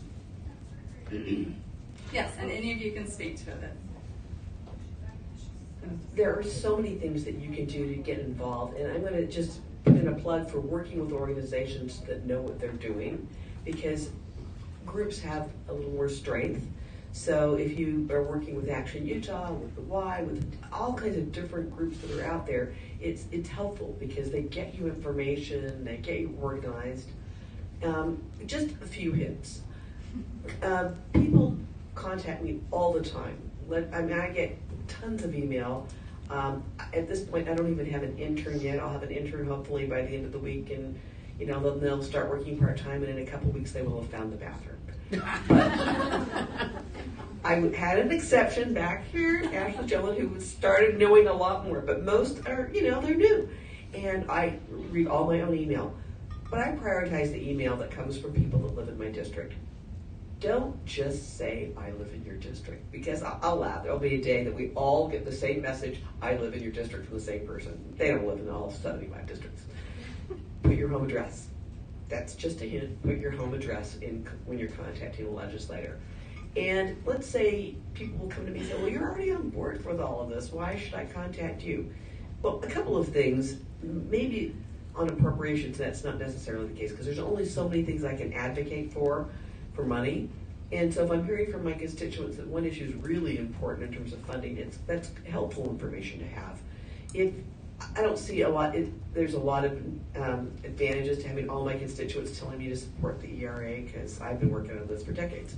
Yes, and any of you can speak to it. There are so many things that you can do to get involved, and I'm going to just put in a plug for working with organizations that know what they're doing, because groups have a little more strength. So if you are working with Action Utah, with the Y, with all kinds of different groups that are out there, it's helpful because they get you information, they get you organized. Just a few hints. People contact me all the time. I get tons of email. At this point, I don't even have an intern yet. I'll have an intern hopefully by the end of the week, and they'll start working part-time, and in a couple weeks they will have found the bathroom. I had an exception back here, Ashley Gillen, who started knowing a lot more, but most are, they're new. And I read all my own email. but I prioritize the email that comes from people that live in my district. Don't just say, I live in your district, because I'll laugh. There'll be a day that we all get the same message, I live in your district, from the same person. They don't live in all 75 districts. Put your home address. That's just a hint. Put your home address in when you're contacting a legislator. And let's say people will come to me and say, well, you're already on board with all of this. Why should I contact you? Well, a couple of things. Maybe on appropriations, that's not necessarily the case, because there's only so many things I can advocate for money. And so if I'm hearing from my constituents that one issue is really important in terms of funding, that's helpful information to have. If I don't see a lot, there's a lot of advantages to having all my constituents telling me to support the ERA, because I've been working on this for decades.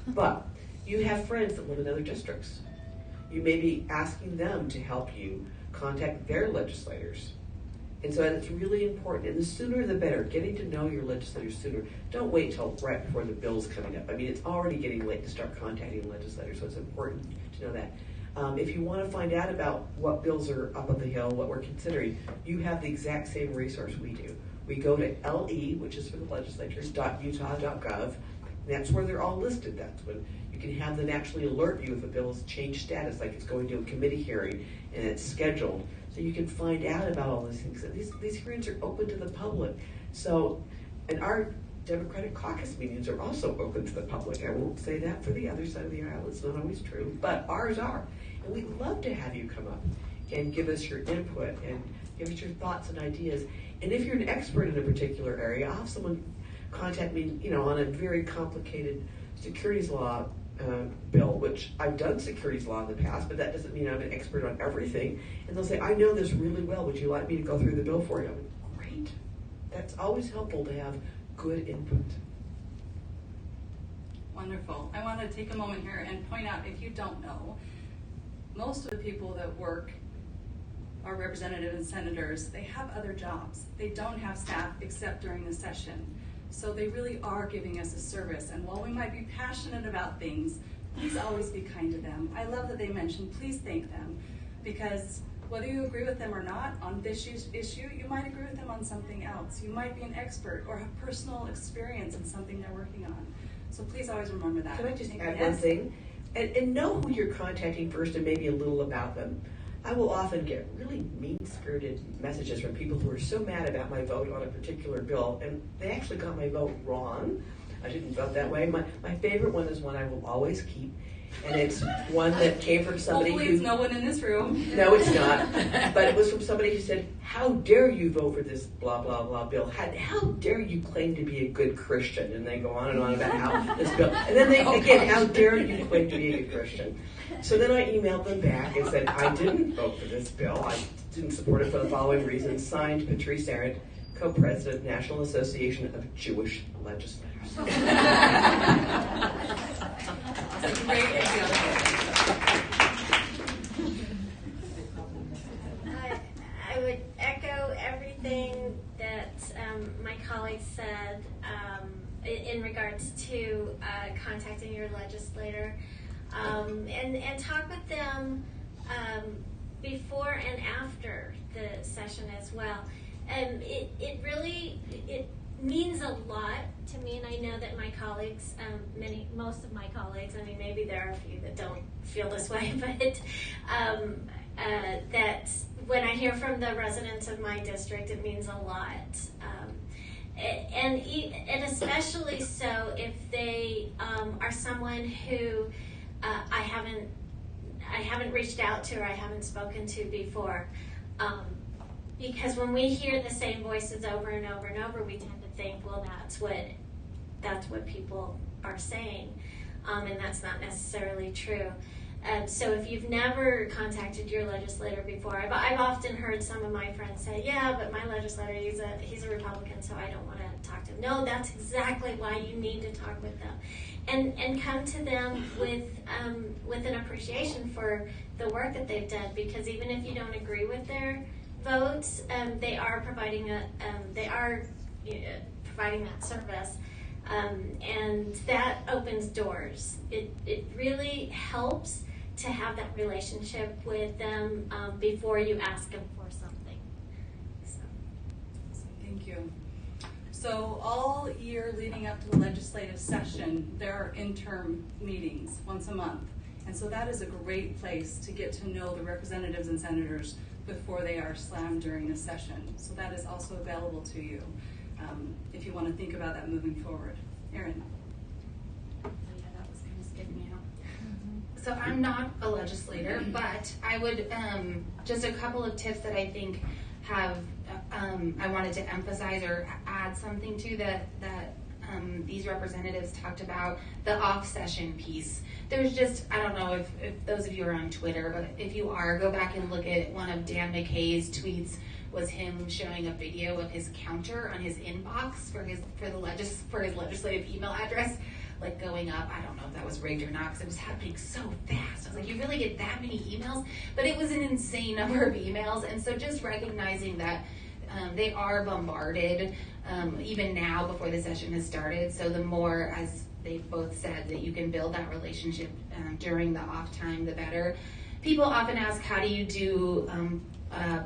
But you have friends that live in other districts. You may be asking them to help you contact their legislators. And so it's really important, and the sooner the better, getting to know your legislators sooner. Don't wait till right before the bill's coming up. I mean, it's already getting late to start contacting legislators, so it's important to know that. If you want to find out about what bills are up on the hill, what we're considering, you have the exact same resource we do. We go to LE, which is for the legislatures, .utah.gov. That's where they're all listed. That's when you can have them actually alert you if a bill has changed status, like it's going to a committee hearing and it's scheduled. So you can find out about all these things. These hearings are open to the public. So, and our Democratic caucus meetings are also open to the public. I won't say that for the other side of the aisle. It's not always true, but ours are. And we'd love to have you come up and give us your input and give us your thoughts and ideas. And if you're an expert in a particular area, I'll have someone contact me, on a very complicated securities law bill, which I've done securities law in the past, but that doesn't mean I'm an expert on everything. And they'll say, I know this really well. Would you like me to go through the bill for you? I'm like, great. That's always helpful to have good input. Wonderful. I want to take a moment here and point out, if you don't know, most of the people that work, our representatives and senators, they have other jobs. They don't have staff except during the session. So they really are giving us a service. And while we might be passionate about things, please always be kind to them. I love that they mentioned, please thank them, because whether you agree with them or not on this issue, you might agree with them on something else. You might be an expert or have personal experience in something they're working on. So please always remember that. Can I just add one thing? And know who you're contacting first and maybe a little about them. I will often get really mean-spirited messages from people who are so mad about my vote on a particular bill, and they actually got my vote wrong. I didn't vote that way. My favorite one is one I will always keep, and it's one that came from somebody Hopefully it's no one in this room. No, it's not. But it was from somebody who said, how dare you vote for this blah, blah, blah bill? How dare you claim to be a good Christian? And they go on and on about how this bill. And then they, again, how dare you claim to be a good Christian? So then I emailed them back and said, I didn't vote for this bill. I didn't support it for the following reasons. Signed, Patrice Arendt, co-president, National Association of Jewish Legislators. That's a great example. I would echo everything that my colleagues said in regards to contacting your legislator, and talk with them before and after the session as well. It really means a lot to me, and I know that my colleagues, most of my colleagues, I mean, maybe there are a few that don't feel this way, but that when I hear from the residents of my district, it means a lot. And especially so if they are someone who I haven't reached out to or I haven't spoken to before. Because when we hear the same voices over and over and over, we tend to think, well, that's what people are saying, and that's not necessarily true. So if you've never contacted your legislator before, I've often heard some of my friends say, yeah, but my legislator, he's a Republican, so I don't want to talk to him. No, that's exactly why you need to talk with them. And come to them with an appreciation for the work that they've done, because even if you don't agree with their votes, they are providing providing that service, and that opens doors. It really helps to have that relationship with them before you ask them for something. So. Thank you. So all year leading up to the legislative session, there are interim meetings once a month. And so that is a great place to get to know the representatives and senators before they are slammed during the session. So that is also available to you if you want to think about that moving forward. Erin. Yeah, that was kind of skipping me out. So I'm not a legislator, but I would, just a couple of tips that I think have, I wanted to emphasize or add something to that these representatives talked about, the off-session piece. There's just, I don't know if those of you are on Twitter, but if you are, go back and look at one of Dan McKay's tweets, was him showing a video of his counter on his inbox for his legislative email address, like going up. I don't know if that was rigged or not, because it was happening so fast. I was like, you really get that many emails? But it was an insane number of emails, and so just recognizing that they are bombarded even now before the session has started. So the more, as they both said, that you can build that relationship during the off time, the better. People often ask, how do you do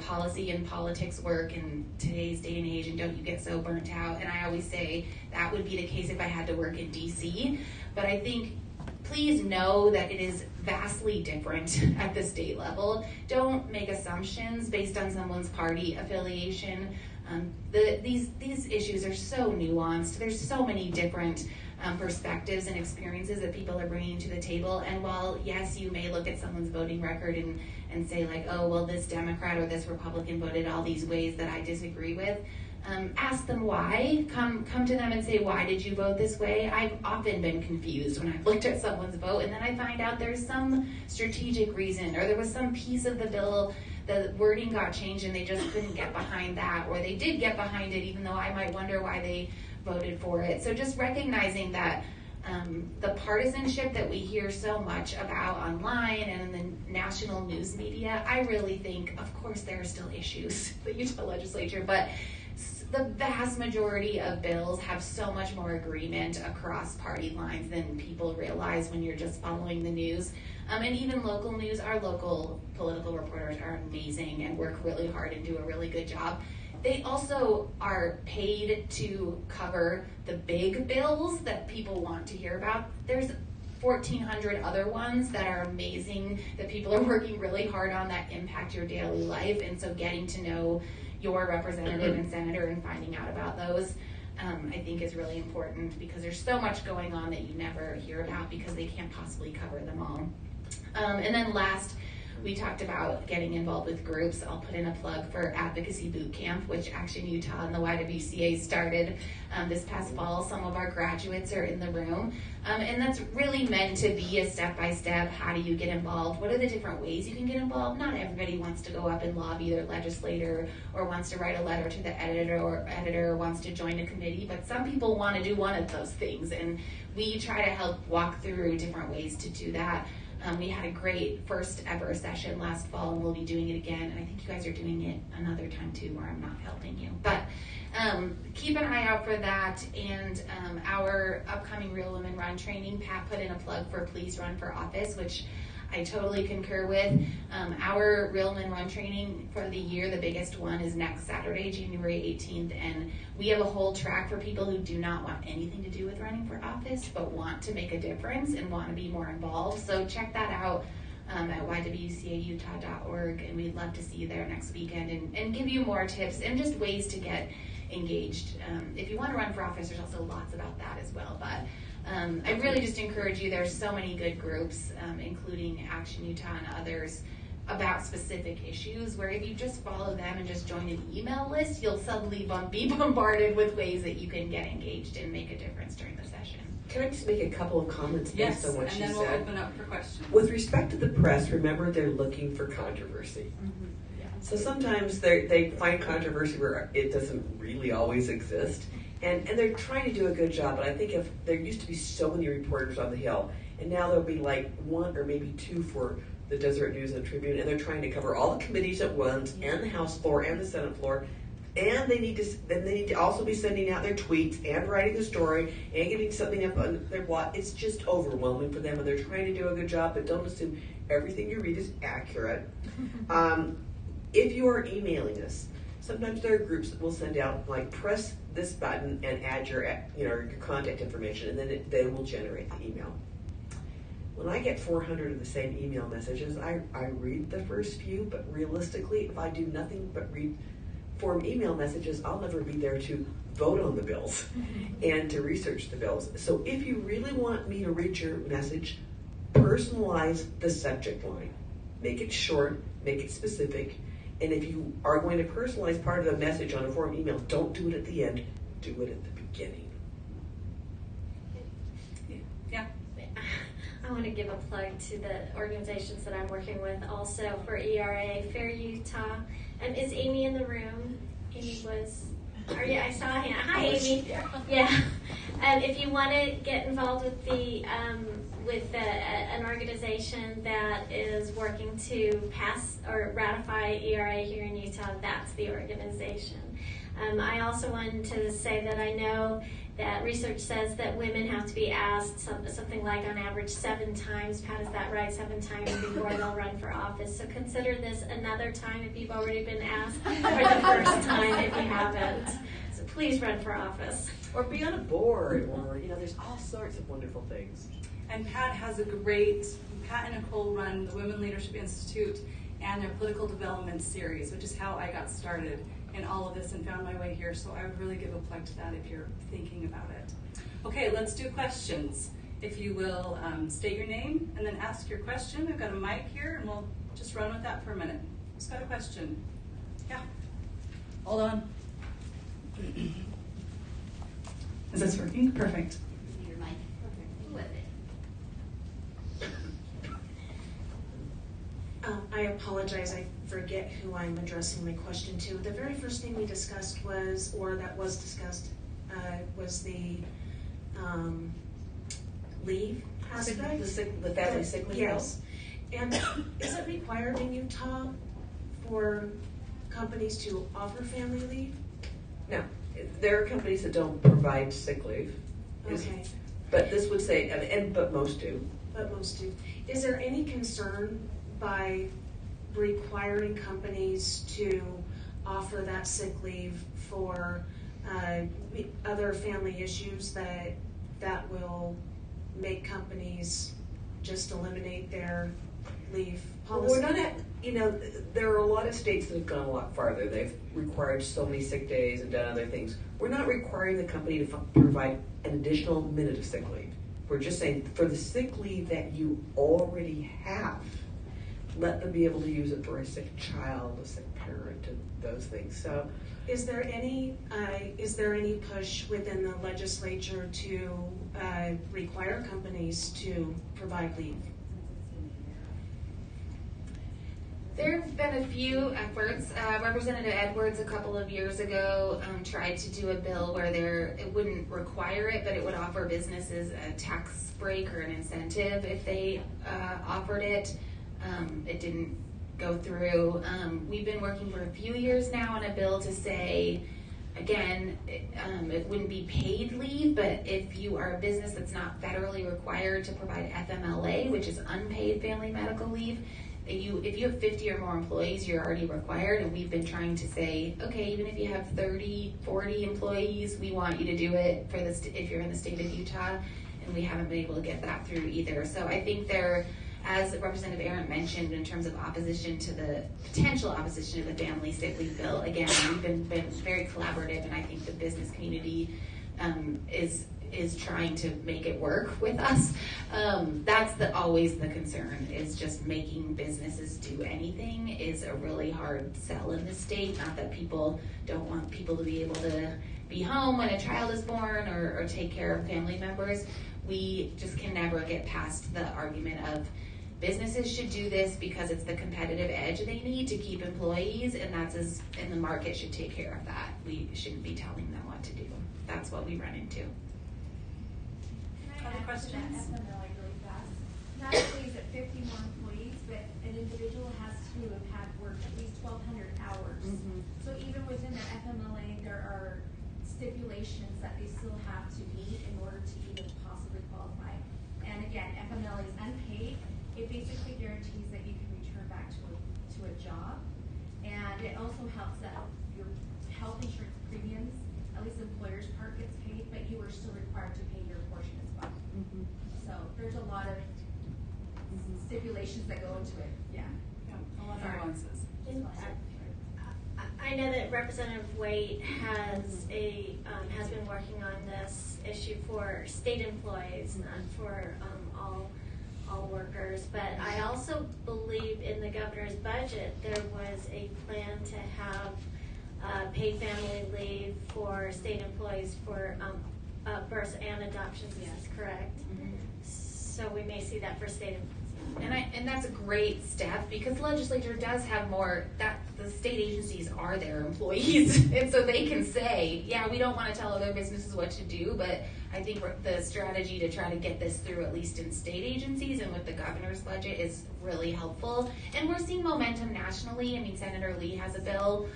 policy and politics work in today's day and age, and don't you get so burnt out? And I always say that would be the case if I had to work in DC. But I think please know that it is vastly different at the state level. Don't make assumptions based on someone's party affiliation. These issues are so nuanced. There's so many different perspectives and experiences that people are bringing to the table. And while, yes, you may look at someone's voting record and say like, oh, well, this Democrat or this Republican voted all these ways that I disagree with, ask them why. Come to them and say, why did you vote this way? I've often been confused when I've looked at someone's vote, and then I find out there's some strategic reason, or there was some piece of the bill, the wording got changed and they just couldn't get behind that, or they did get behind it even though I might wonder why they voted for it. So just recognizing that the partisanship that we hear so much about online and in the national news media, I really think, of course, there are still issues in the Utah legislature, but the vast majority of bills have so much more agreement across party lines than people realize when you're just following the news. And even local news, our local political reporters are amazing and work really hard and do a really good job. They also are paid to cover the big bills that people want to hear about. There's 1,400 other ones that are amazing, that people are working really hard on, that impact your daily life. And so getting to know your representative and senator and finding out about those, I think is really important, because there's so much going on that you never hear about because they can't possibly cover them all. And then last, we talked about getting involved with groups. I'll put in a plug for Advocacy Boot Camp, which Action Utah and the YWCA started this past fall. Some of our graduates are in the room. And that's really meant to be a step-by-step, how do you get involved? What are the different ways you can get involved? Not everybody wants to go up and lobby their legislator, or wants to write a letter to the editor, or wants to join a committee, but some people want to do one of those things. And we try to help walk through different ways to do that. We had a great first ever session last fall, and we'll be doing it again. And I think you guys are doing it another time too, where I'm not helping you. But keep an eye out for that. And our upcoming Real Women Run training, Pat put in a plug for Please Run for Office, which I totally concur with. Our Real Women Run training for the year, the biggest one, is next Saturday, January 18th. And we have a whole track for people who do not want anything to do with running for office, but want to make a difference and want to be more involved. So check that out at YWCAUtah.org, and we'd love to see you there next weekend and give you more tips and just ways to get engaged. If you want to run for office, there's also lots about that as well. But I really just encourage you. There's so many good groups, including Action Utah and others, about specific issues, where if you just follow them and just join an email list, you'll suddenly be bombarded with ways that you can get engaged and make a difference during the session. Can I just make a couple of comments based on what she said? Yes, and then we'll open up for questions. With respect to the press, remember they're looking for controversy. Mm-hmm. Yeah. So sometimes they find controversy where it doesn't really always exist. And they're trying to do a good job, but I think if there used to be so many reporters on the Hill, and now there'll be like one or maybe two for the Deseret News and the Tribune, and they're trying to cover all the committees at once, and the House floor and the Senate floor, and they need to also be sending out their tweets and writing the story and getting something up on their blog. It's just overwhelming for them, and they're trying to do a good job, but don't assume everything you read is accurate. If you are emailing us, Sometimes there are groups that will send out, like, press this button and add your, your contact information, and then they will generate the email. When I get 400 of the same email messages, I read the first few, but realistically, if I do nothing but read form email messages, I'll never be there to vote on the bills and to research the bills. So if you really want me to read your message, personalize the subject line. Make it short, make it specific, and if you are going to personalize part of the message on a form email, don't do it at the end, do it at the beginning. Yeah. I want to give a plug to the organizations that I'm working with also for ERA, Fair Utah. Is Amy in the room? Amy was, I saw him. Hi, Amy. Yeah. If you want to get involved with an organization that is working to pass or ratify ERA here in Utah, that's the organization. I also wanted to say that I know that research says that women have to be asked something like on average 7 times, Pat, is that right, 7 times before they'll run for office. So consider this another time if you've already been asked, or the first time if you haven't. So please run for office. Or be on a board, or, there's all sorts of wonderful things. And Pat and Nicole run the Women Leadership Institute and their political development series, which is how I got started in all of this and found my way here. So I would really give a plug to that if you're thinking about it. Okay, let's do questions. If you will state your name and then ask your question. I've got a mic here and we'll just run with that for a minute. Who's got a question? Yeah. Hold on. Is this working? Perfect. Your mic. Perfect. With it. I apologize, I forget who I'm addressing my question to. The very first thing we discussed was the leave aspect. The family sick leave. Yes. And is it required in Utah for companies to offer family leave? No, there are companies that don't provide sick leave. Okay. But this would say, but most do. But most do. Is there any concern by requiring companies to offer that sick leave for other family issues that will make companies just eliminate their leave policy? Well, we're not at, there are a lot of states that have gone a lot farther. They've required so many sick days and done other things. We're not requiring the company to provide an additional minute of sick leave. We're just saying for the sick leave that you already have, let them be able to use it for a sick child, a sick parent, and those things. So, is there any push within the legislature to require companies to provide leave? There have been a few efforts. Representative Edwards a couple of years ago tried to do a bill where it wouldn't require it, but it would offer businesses a tax break or an incentive if they offered it. It didn't go through. We've been working for a few years now on a bill to say, again, it wouldn't be paid leave, but if you are a business that's not federally required to provide FMLA, which is unpaid family medical leave, if you have 50 or more employees, you're already required, and we've been trying to say, okay, even if you have 30, 40 employees, we want you to do it for if you're in the state of Utah, and we haven't been able to get that through either. So I think as Representative Arendt mentioned, in terms of opposition to the potential opposition to the family sick leave bill, again, we've been very collaborative, and I think the business community is trying to make it work with us. That's always the concern, is just making businesses do anything is a really hard sell in the state. Not that people don't want people to be able to be home when a child is born or take care of family members. We just can never get past the argument of businesses should do this because it's the competitive edge they need to keep employees, and and the market should take care of that. We shouldn't be telling them what to do. That's what we run into. Other questions? FMLA really fast. Not only is it 50 more employees, but an individual has to have had worked at least 1,200 hours. Mm-hmm. So even within the FMLA, there are stipulations that they still have to meet in order to even possibly qualify. And again, FMLA is unpaid. It basically guarantees that you can return back to a job. And it also helps that your health insurance premiums, at least the employer's part gets paid, but you are still required to pay your portion as well. So there's a lot of stipulations that go into it. Yeah. A lot of nuances. I know that Representative Waite has been working on this issue for state employees, not for all workers. But I also believe in the governor's budget there was a plan to have paid family leave for state employees for births and adoptions. Yes, correct. So we may see that for state employees. And that's a great step because the legislature does have more, that the state agencies are their employees. And so they can say, yeah, we don't want to tell other businesses what to do, but I think the strategy to try to get this through, at least in state agencies and with the governor's budget, is really helpful. And we're seeing momentum nationally. I mean, Senator Lee has a bill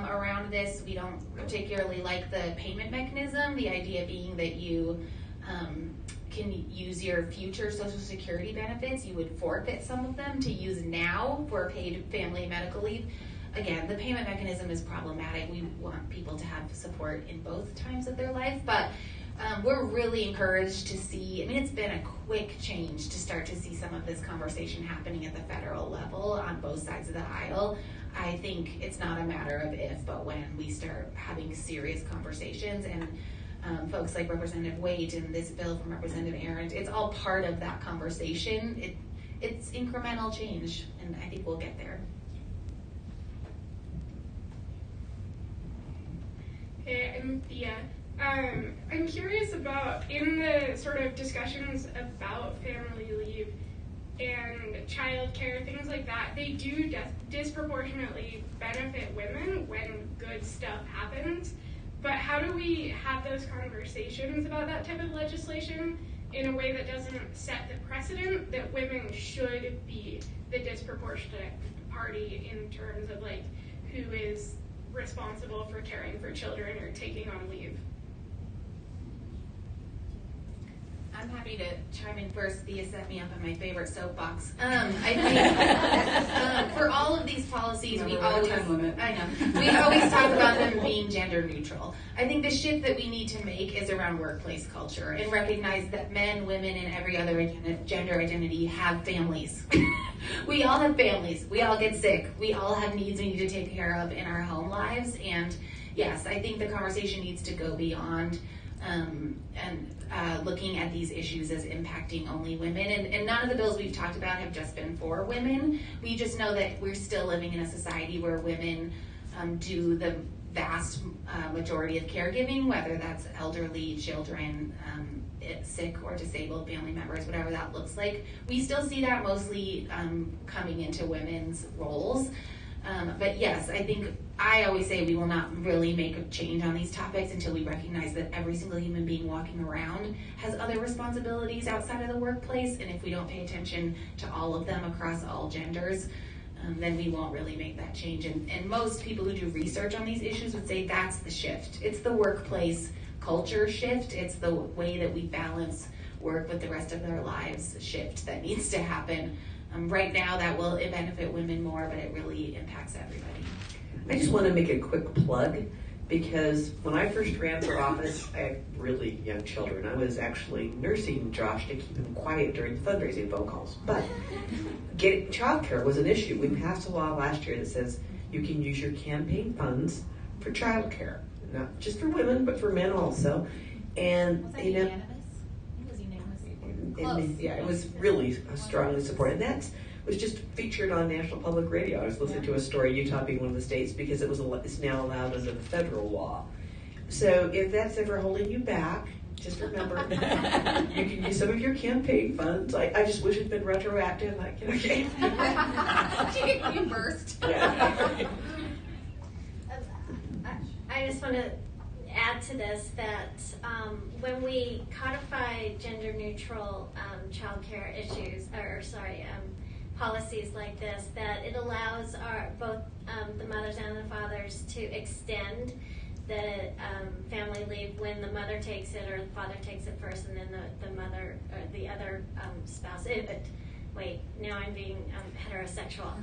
around this. We don't particularly like the payment mechanism, the idea being that you can use your future Social Security benefits. You would forfeit some of them to use now for paid family and medical leave. Again, the payment mechanism is problematic. We want people to have support in both times of their life, but we're really encouraged to see, I mean, it's been a quick change to start to see some of this conversation happening at the federal level on both sides of the aisle. I think it's not a matter of if, but when we start having serious conversations, and folks like Representative Waite and this bill from Representative Arendt, it's all part of that conversation. It's incremental change, and I think we'll get there. Hey, I'm Thea. I'm curious about, in the sort of discussions about family leave and child care, things like that, they do disproportionately benefit women when good stuff happens. But how do we have those conversations about that type of legislation in a way that doesn't set the precedent that women should be the disproportionate party in terms of like who is responsible for caring for children or taking on leave? I'm happy to chime in first. Thea set me up on my favorite soapbox. I think for all of these policies, we always talk about them being gender neutral. I think the shift that we need to make is around workplace culture and recognize that men, women, and every other gender identity have families. We all have families. We all get sick. We all have needs we need to take care of in our home lives. And yes, I think the conversation needs to go beyond looking at these issues as impacting only women. And none of the bills we've talked about have just been for women. We just know that we're still living in a society where women do the vast majority of caregiving, whether that's elderly, children, sick or disabled family members, whatever that looks like. We still see that mostly coming into women's roles. But yes, I think I always say we will not really make a change on these topics until we recognize that every single human being walking around has other responsibilities outside of the workplace, and if we don't pay attention to all of them across all genders, then we won't really make that change. And most people who do research on these issues would say that's the shift. It's the workplace culture shift. It's the way that we balance work with the rest of their lives shift that needs to happen. Right now, that will benefit women more, but it really impacts everybody. I just want to make a quick plug, because when I first ran for office, I had really young children. I was actually nursing Josh to keep him quiet during fundraising phone calls. But getting childcare was an issue. We passed a law last year that says you can use your campaign funds for childcare, not just for women, but for men also. And Was that unanimous? It was unanimous. Close. Yeah, it was really strongly supported. And that was just featured on National Public Radio. I was listening to a story, Utah being one of the states, because it's now allowed under the federal law. So if that's ever holding you back, just remember, you can use some of your campaign funds. I just wish it'd been retroactive. Okay. She get reimbursed. Yeah. I just want to add to this that when we codify gender neutral childcare issues, policies like this, that it allows both the mothers and the fathers to extend the family leave when the mother takes it or the father takes it first, and then the mother or the other spouse. Wait, now I'm being heterosexual.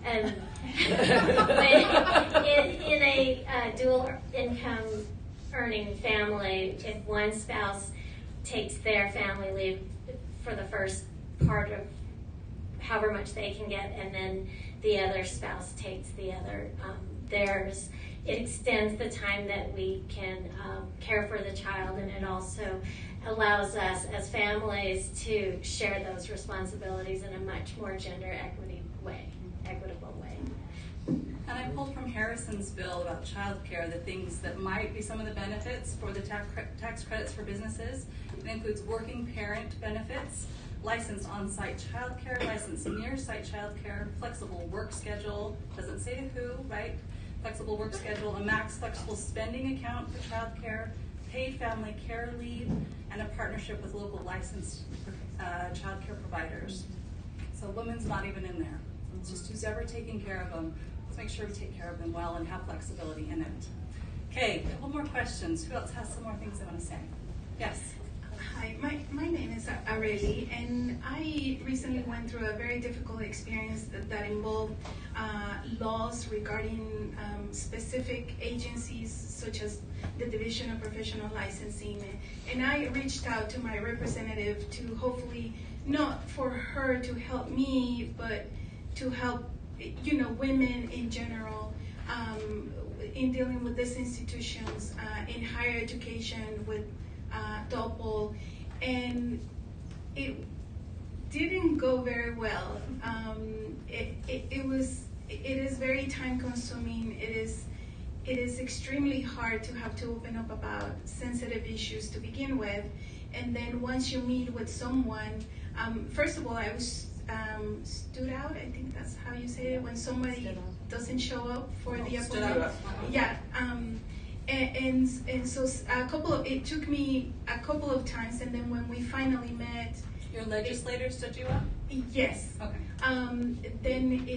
When in a dual income earning family, if one spouse takes their family leave for the first part of however much they can get, and then the other spouse takes the other theirs, it extends the time that we can care for the child, and it also allows us as families to share those responsibilities in a much more gender equitable way. And I pulled from Harrison's bill about childcare the things that might be some of the benefits for the tax credits for businesses. It includes working parent benefits, licensed on-site childcare, licensed near-site childcare, flexible work schedule, doesn't say who, right? Flexible work schedule, a max flexible spending account for childcare, paid family care leave, and a partnership with local licensed childcare providers. So women's not even in there. It's just who's ever taking care of them. Let's make sure we take care of them well and have flexibility in it. Okay, a couple more questions. Who else has some more things they want to say? Yes. Hi, my name is Areli, and I recently went through a very difficult experience that involved laws regarding specific agencies such as the Division of Professional Licensing, and I reached out to my representative to hopefully, not for her to help me, but to help women in general in dealing with these institutions in higher education with DOPL, and it didn't go very well. It is very time consuming. It is extremely hard to have to open up about sensitive issues to begin with, and then once you meet with someone, first of all, I was stood out. I think that's how you say it, when somebody doesn't show up for the appointment. Yeah. And so it took me a couple of times, and then when we finally met, Your legislator stood you up? yes. Okay. Then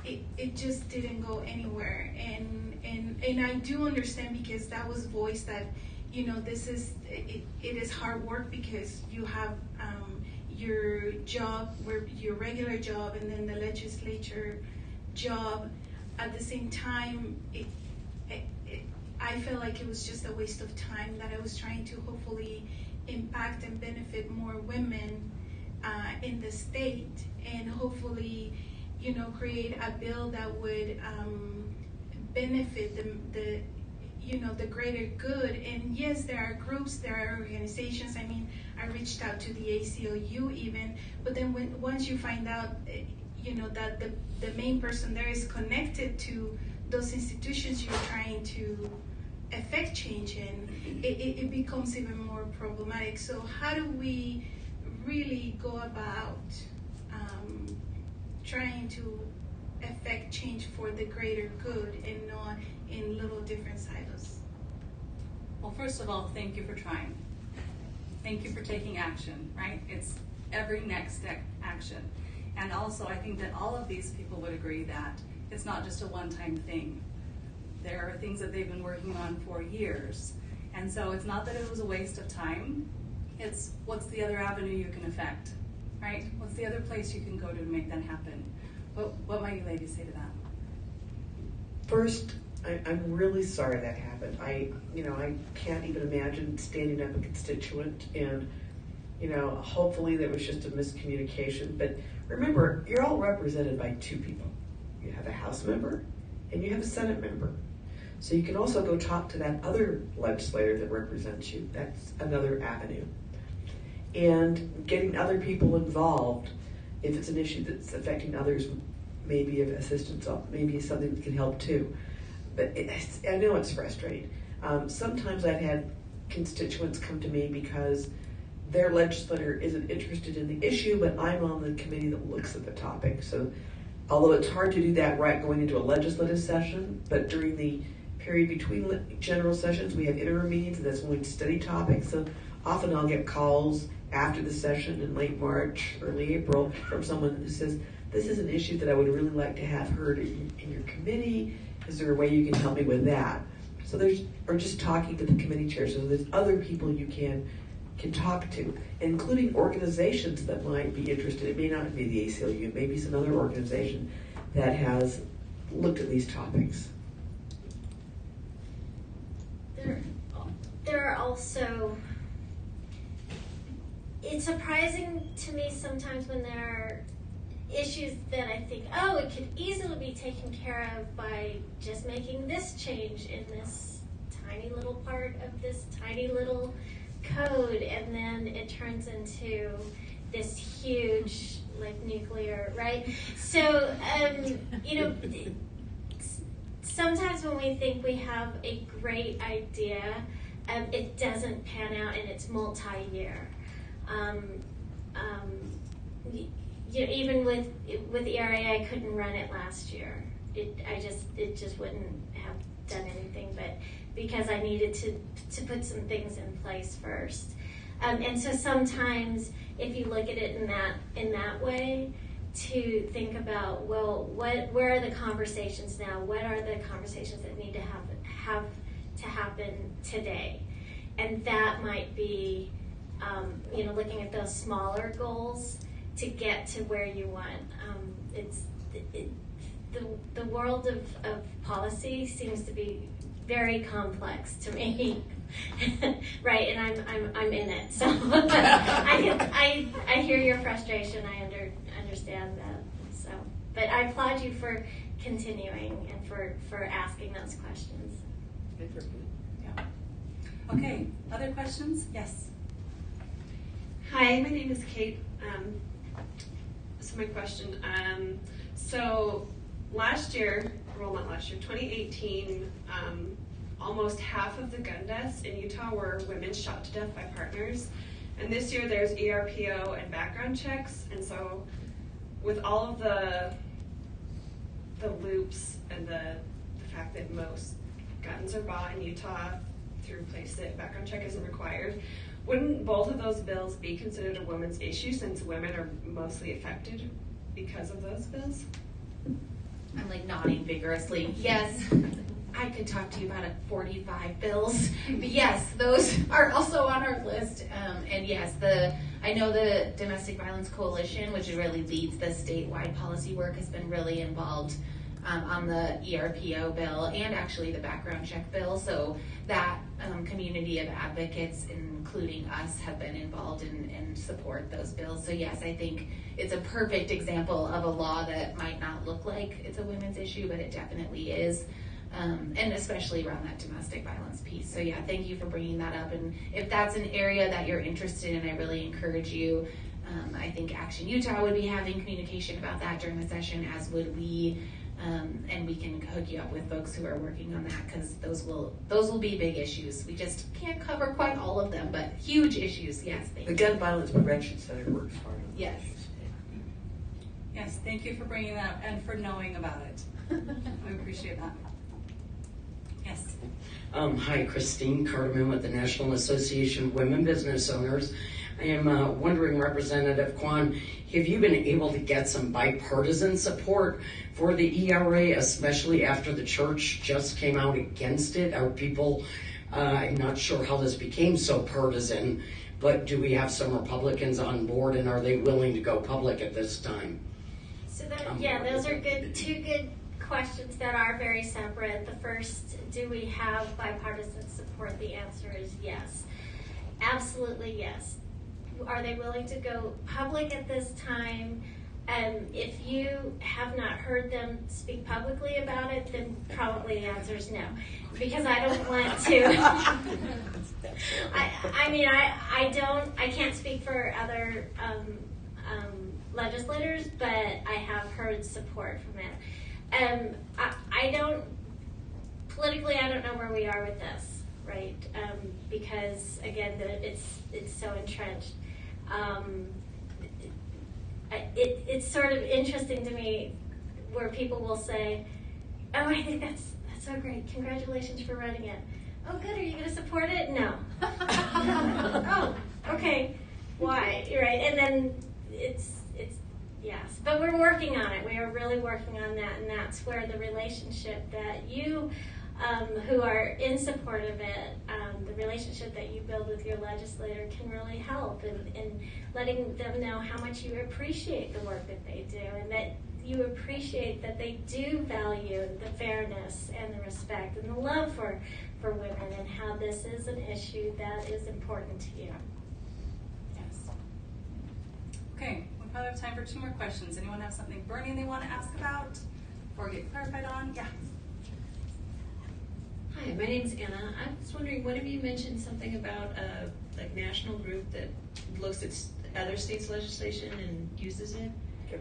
it just didn't go anywhere, and I do understand, because that was voiced that this is it is hard work, because you have your job, your regular job, and then the legislature job at the same time. I felt like it was just a waste of time, that I was trying to hopefully impact and benefit more women in the state, and hopefully, create a bill that would benefit the greater good. And yes, there are groups, there are organizations. I mean, I reached out to the ACLU even, but then once you find out, that the main person there is connected to those institutions you're trying to affect change in, it becomes even more problematic. So how do we really go about trying to affect change for the greater good, and not in little different silos? Well, first of all, thank you for trying. Thank you for taking action, right? It's every next step action. And also, I think that all of these people would agree that it's not just a one-time thing. There are things that they've been working on for years. And so it's not that it was a waste of time. It's what's the other avenue you can affect, right? What's the other place you can go to make that happen? What might you ladies say to that? First, I'm really sorry that happened. I can't even imagine standing up a constituent, and hopefully there was just a miscommunication. But remember, you're all represented by two people. You have a House member and you have a Senate member. So you can also go talk to that other legislator that represents you. That's another avenue. And getting other people involved, if it's an issue that's affecting others, maybe of assistance, maybe something that can help too. But I know it's frustrating. Sometimes I've had constituents come to me because their legislator isn't interested in the issue, but I'm on the committee that looks at the topic. So although it's hard to do that right going into a legislative session, but during the period between general sessions, we have interim meetings, and that's when we study topics. So often I'll get calls after the session in late March, early April, from someone who says, this is an issue that I would really like to have heard in your committee. Is there a way you can help me with that? So or just talking to the committee chair. So there's other people you can talk to, including organizations that might be interested. It may not be the ACLU, it may be some other organization that has looked at these topics. there are also, it's surprising to me sometimes when there are issues that I think, oh, it could easily be taken care of by just making this change in this tiny little part of this tiny little code, and then it turns into this huge, like, nuclear, right? So, sometimes when we think we have a great idea, it doesn't pan out, and it's multi-year. Even with ERA, I couldn't run it last year. It just wouldn't have done anything, but because I needed to put some things in place first. And so sometimes, if you look at it in that way, to think about, well, where are the conversations now? What are the conversations that need to have to happen today? And that might be, looking at those smaller goals to get to where you want. The world of policy seems to be very complex to me. Right, and I'm in it, so I hear your frustration. I understand that. So, but I applaud you for continuing and for asking those questions. Yeah. Okay. Other questions? Yes. Hi, my name is Kate. So my question. So last year, well, not last year, 2018. Almost half of the gun deaths in Utah were women shot to death by partners. And this year there's ERPO and background checks. And so with all of the loops and the fact that most guns are bought in Utah through places that background check isn't required, wouldn't both of those bills be considered a women's issue since women are mostly affected because of those bills? I'm like nodding vigorously. Yes. I could talk to you about 45 bills. But yes, those are also on our list. And yes, I know the Domestic Violence Coalition, which really leads the statewide policy work, has been really involved on the ERPO bill and actually the background check bill. So that community of advocates, including us, have been involved and support those bills. So yes, I think it's a perfect example of a law that might not look like it's a women's issue, but it definitely is. And especially around that domestic violence piece. So yeah, thank you for bringing that up. And if that's an area that you're interested in, I really encourage you. I think Action Utah would be having communication about that during the session, as would we. And we can hook you up with folks who are working on that, because those will be big issues. We just can't cover quite all of them, but huge issues. Yes, thank you. The Gun Violence Prevention Center works hard on Yes. Yes, thank you for bringing that up and for knowing about it. We appreciate that. Yes. Hi, Christine Carterman with the National Association of Women Business Owners. I am wondering, Representative Kwan, have you been able to get some bipartisan support for the ERA, especially after the church just came out against it? Are people, I'm not sure how this became so partisan, but do we have some Republicans on board, and are they willing to go public at this time? So those are two good questions that are very separate. The first, do we have bipartisan support? The answer is yes. Absolutely yes. Are they willing to go public at this time? If you have not heard them speak publicly about it, then probably the answer is no. Because I don't want to. I can't speak for other legislators, but I have heard support from it. Politically, I don't know where we are with this, right? Because again, it's so entrenched. It's sort of interesting to me where people will say, "Oh, I think that's so great. Congratulations for running it. Oh, good. Are you going to support it? No. Oh, okay. Why? Right? And then it's yes. But we're working on it. We are really working on that, and that's where the relationship that you, who are in support of it, the relationship that you build with your legislator can really help in letting them know how much you appreciate the work that they do, and that you appreciate that they do value the fairness and the respect and the love for women, and how this is an issue that is important to you. Yes. Okay, we probably have time for 2 more questions. Anyone have something burning they want to ask about or get clarified on? Yeah. Hi, my name's Anna. I was wondering, one of you mentioned something about a national group that looks at other states' legislation and uses it.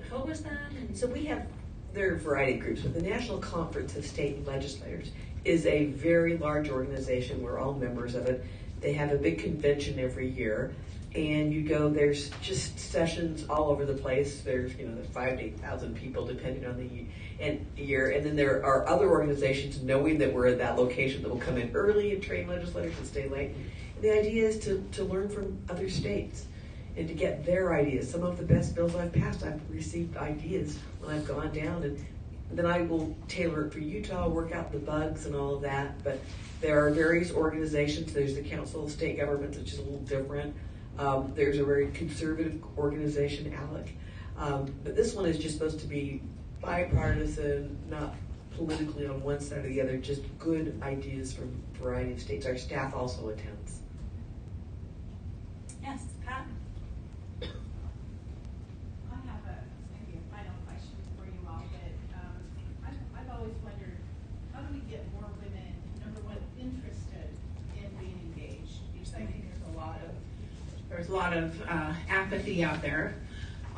What was that? So there are a variety of groups, but the National Conference of State Legislators is a very large organization. We're all members of it. They have a big convention every year, and you go, there's just sessions all over the place. There's, 5,000 to 8,000 people depending on the year. And then there are other organizations, knowing that we're at that location, that will come in early and train legislators and stay late. And the idea is to learn from other states and to get their ideas. Some of the best bills I've passed, I've received ideas when I've gone down, and then I will tailor it for Utah, work out the bugs and all of that. But there are various organizations. There's the Council of State Governments, which is a little different. There's a very conservative organization, ALEC. But this one is just supposed to be bipartisan, not politically on one side or the other, just good ideas from a variety of states. Our staff also attends. Yes, Pat? I have maybe a final question for you all, but I've always wondered, how do we get more women, number one, interested in being engaged? Because I think there's a lot of apathy out there.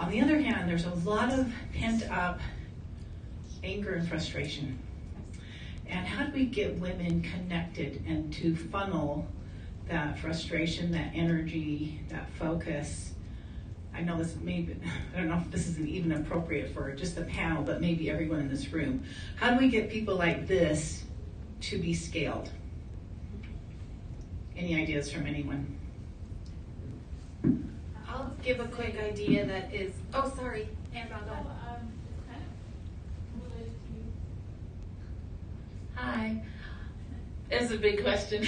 On the other hand, there's a lot of pent up anger and frustration. And how do we get women connected and to funnel that frustration, that energy, that focus? I know this maybe, I don't know if this is even appropriate for just the panel, but maybe everyone in this room. How do we get people like this to be scaled? Any ideas from anyone? I'll give a quick idea that is, oh, sorry, Amber, I'll go ahead. Hi. That's a big question.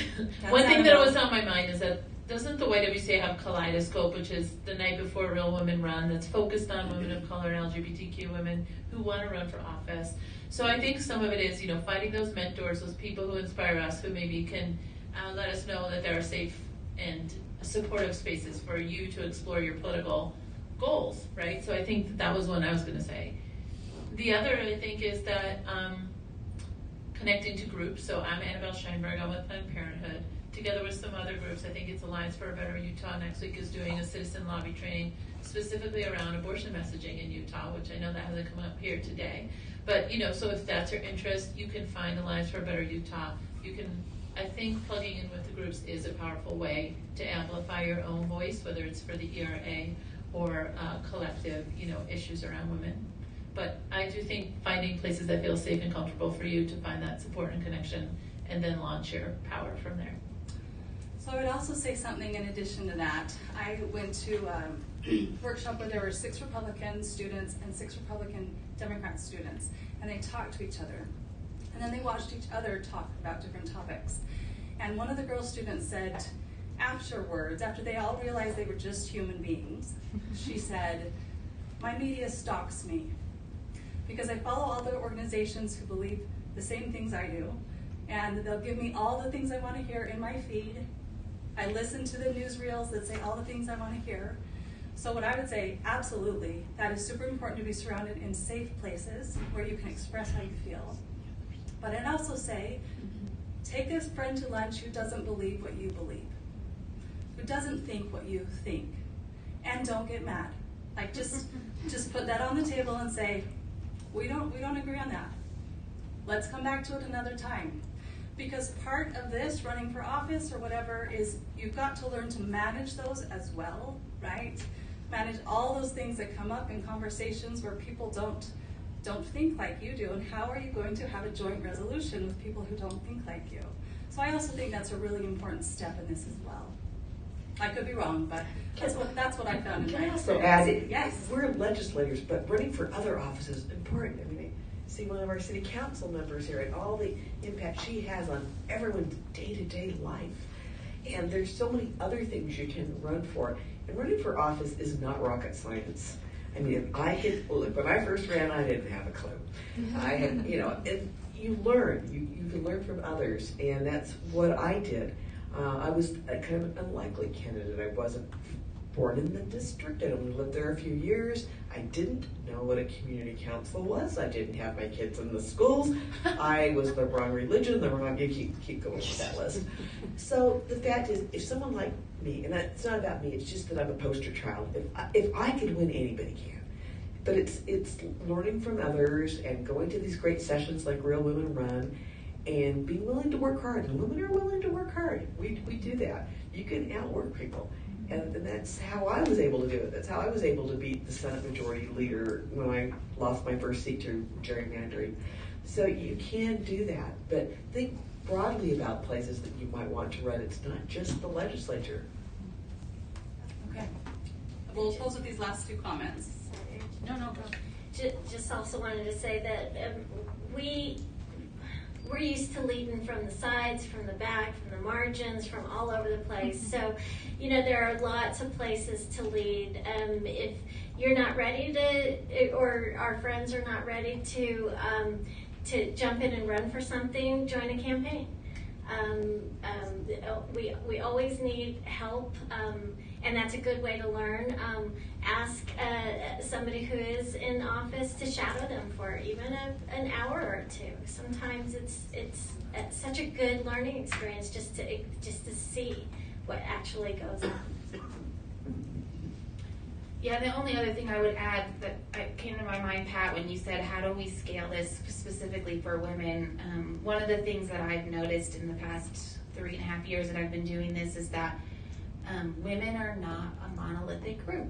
One thing that was on my mind is that doesn't the YWCA have Kaleidoscope, which is the Night Before Real Women Run, that's focused on women of color and LGBTQ women who want to run for office. So I think some of it is, finding those mentors, those people who inspire us, who maybe can let us know that there are safe and supportive spaces for you to explore your political goals, right? So I think that was one I was going to say. The other, I think, is that connecting to groups. So I'm Annabelle Scheinberg, I'm with Planned Parenthood. Together with some other groups, I think it's Alliance for a Better Utah next week is doing a citizen lobby training specifically around abortion messaging in Utah, which I know that hasn't come up here today. But, so if that's your interest, you can find Alliance for a Better Utah. You can, I think plugging in with the groups is a powerful way to amplify your own voice, whether it's for the ERA or collective, issues around women. But I do think finding places that feel safe and comfortable for you to find that support and connection, and then launch your power from there. So I would also say something in addition to that. I went to a workshop where there were 6 Republican students and 6 Republican Democrat students, and they talked to each other. And then they watched each other talk about different topics. And one of the girl students said, afterwards, after they all realized they were just human beings, she said, "My media stalks me because I follow all the organizations who believe the same things I do, and they'll give me all the things I want to hear in my feed. I listen to the newsreels that say all the things I want to hear." So what I would say, absolutely, that is super important to be surrounded in safe places where you can express how you feel. But I'd also say, take a friend to lunch who doesn't believe what you believe, who doesn't think what you think, and don't get mad. Like just put that on the table and say, we don't agree on that. Let's come back to it another time. Because part of this, running for office or whatever, is you've got to learn to manage those as well, right? Manage all those things that come up in conversations where people don't think like you do, and how are you going to have a joint resolution with people who don't think like you? So I also think that's a really important step in this as well. I could be wrong, but that's what I found in my experience. Can I also add, yes, we're legislators, but running for other offices is important. I mean, I see one of our city council members here and all the impact she has on everyone's day-to-day life. And there's so many other things you can run for. And running for office is not rocket science. I mean, if I could, look, when I first ran, I didn't have a clue. I had, and you learn. You can learn from others, and that's what I did. I was a kind of an unlikely candidate. I wasn't born in the district. I only lived there a few years. I didn't know what a community council was. I didn't have my kids in the schools. I was the wrong religion, the wrong, you keep going with that list. So the fact is, if someone like me, and it's not about me, it's just that I'm a poster child. If I could win, anybody can. But it's learning from others and going to these great sessions like Real Women Run and being willing to work hard. And women are willing to work hard. We do that. You can outwork people. And that's how I was able to do it. That's how I was able to beat the Senate Majority Leader when I lost my first seat to gerrymandering. So you can do that, but think broadly about places that you might want to run. It's not just the legislature. Okay. We'll close with these last two comments. No, go. Just also wanted to say that we're used to leading from the sides, from the back, from the margins, from all over the place. So, there are lots of places to lead. If you're not ready to, or our friends are not ready to jump in and run for something, join a campaign. We always need help, and that's a good way to learn. Ask somebody who is in office to shadow them for even an hour or two. Sometimes it's such a good learning experience just to see what actually goes on. Yeah, the only other thing I would add that came to my mind, Pat, when you said how do we scale this specifically for women, one of the things that I've noticed in the past 3.5 years that I've been doing this is that women are not a monolithic group.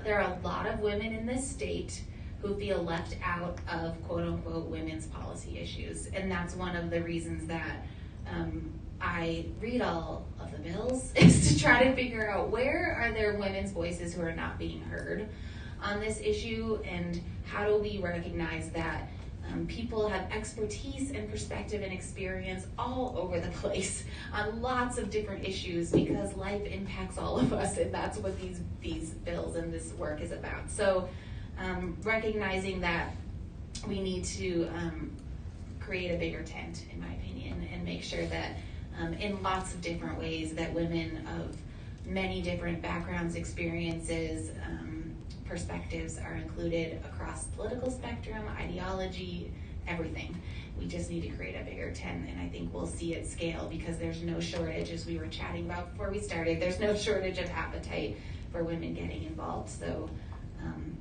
There are a lot of women in this state who feel left out of quote-unquote women's policy issues, and that's one of the reasons that I read all of the bills is to try to figure out where are there women's voices who are not being heard on this issue, and how do we recognize that people have expertise and perspective and experience all over the place on lots of different issues, because life impacts all of us, and that's what these bills and this work is about. So recognizing that we need to create a bigger tent, in my opinion, and make sure that in lots of different ways that women of many different backgrounds, experiences, perspectives are included across political spectrum, ideology, everything. We just need to create a bigger tent, and I think we'll see it scale, because there's no shortage, as we were chatting about before we started, there's no shortage of appetite for women getting involved. So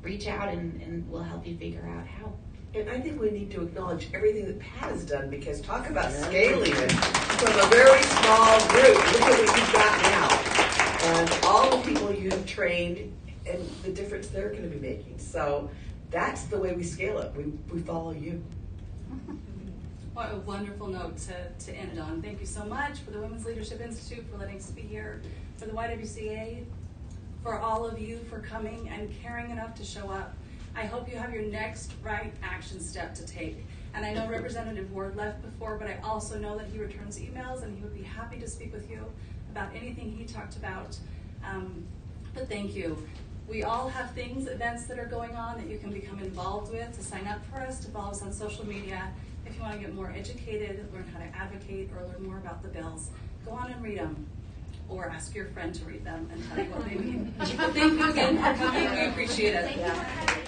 reach out and we'll help you figure out how. And I think we need to acknowledge everything that Pat has done, because talk about scaling it from a very small group. Look at what you've got now. And all the people you have trained and the difference they're going to be making. So that's the way we scale it. We follow you. What a wonderful note to end on. Thank you so much for the Women's Leadership Institute for letting us be here, for the YWCA, for all of you for coming and caring enough to show up. I hope you have your next right action step to take. And I know Representative Ward left before, but I also know that he returns emails and he would be happy to speak with you about anything he talked about. But thank you. We all have events that are going on that you can become involved with. To sign up for us, to follow us on social media. If you want to get more educated, learn how to advocate, or learn more about the bills, go on and read them. Or ask your friend to read them and tell you what they mean. Thank you again for coming. We appreciate it.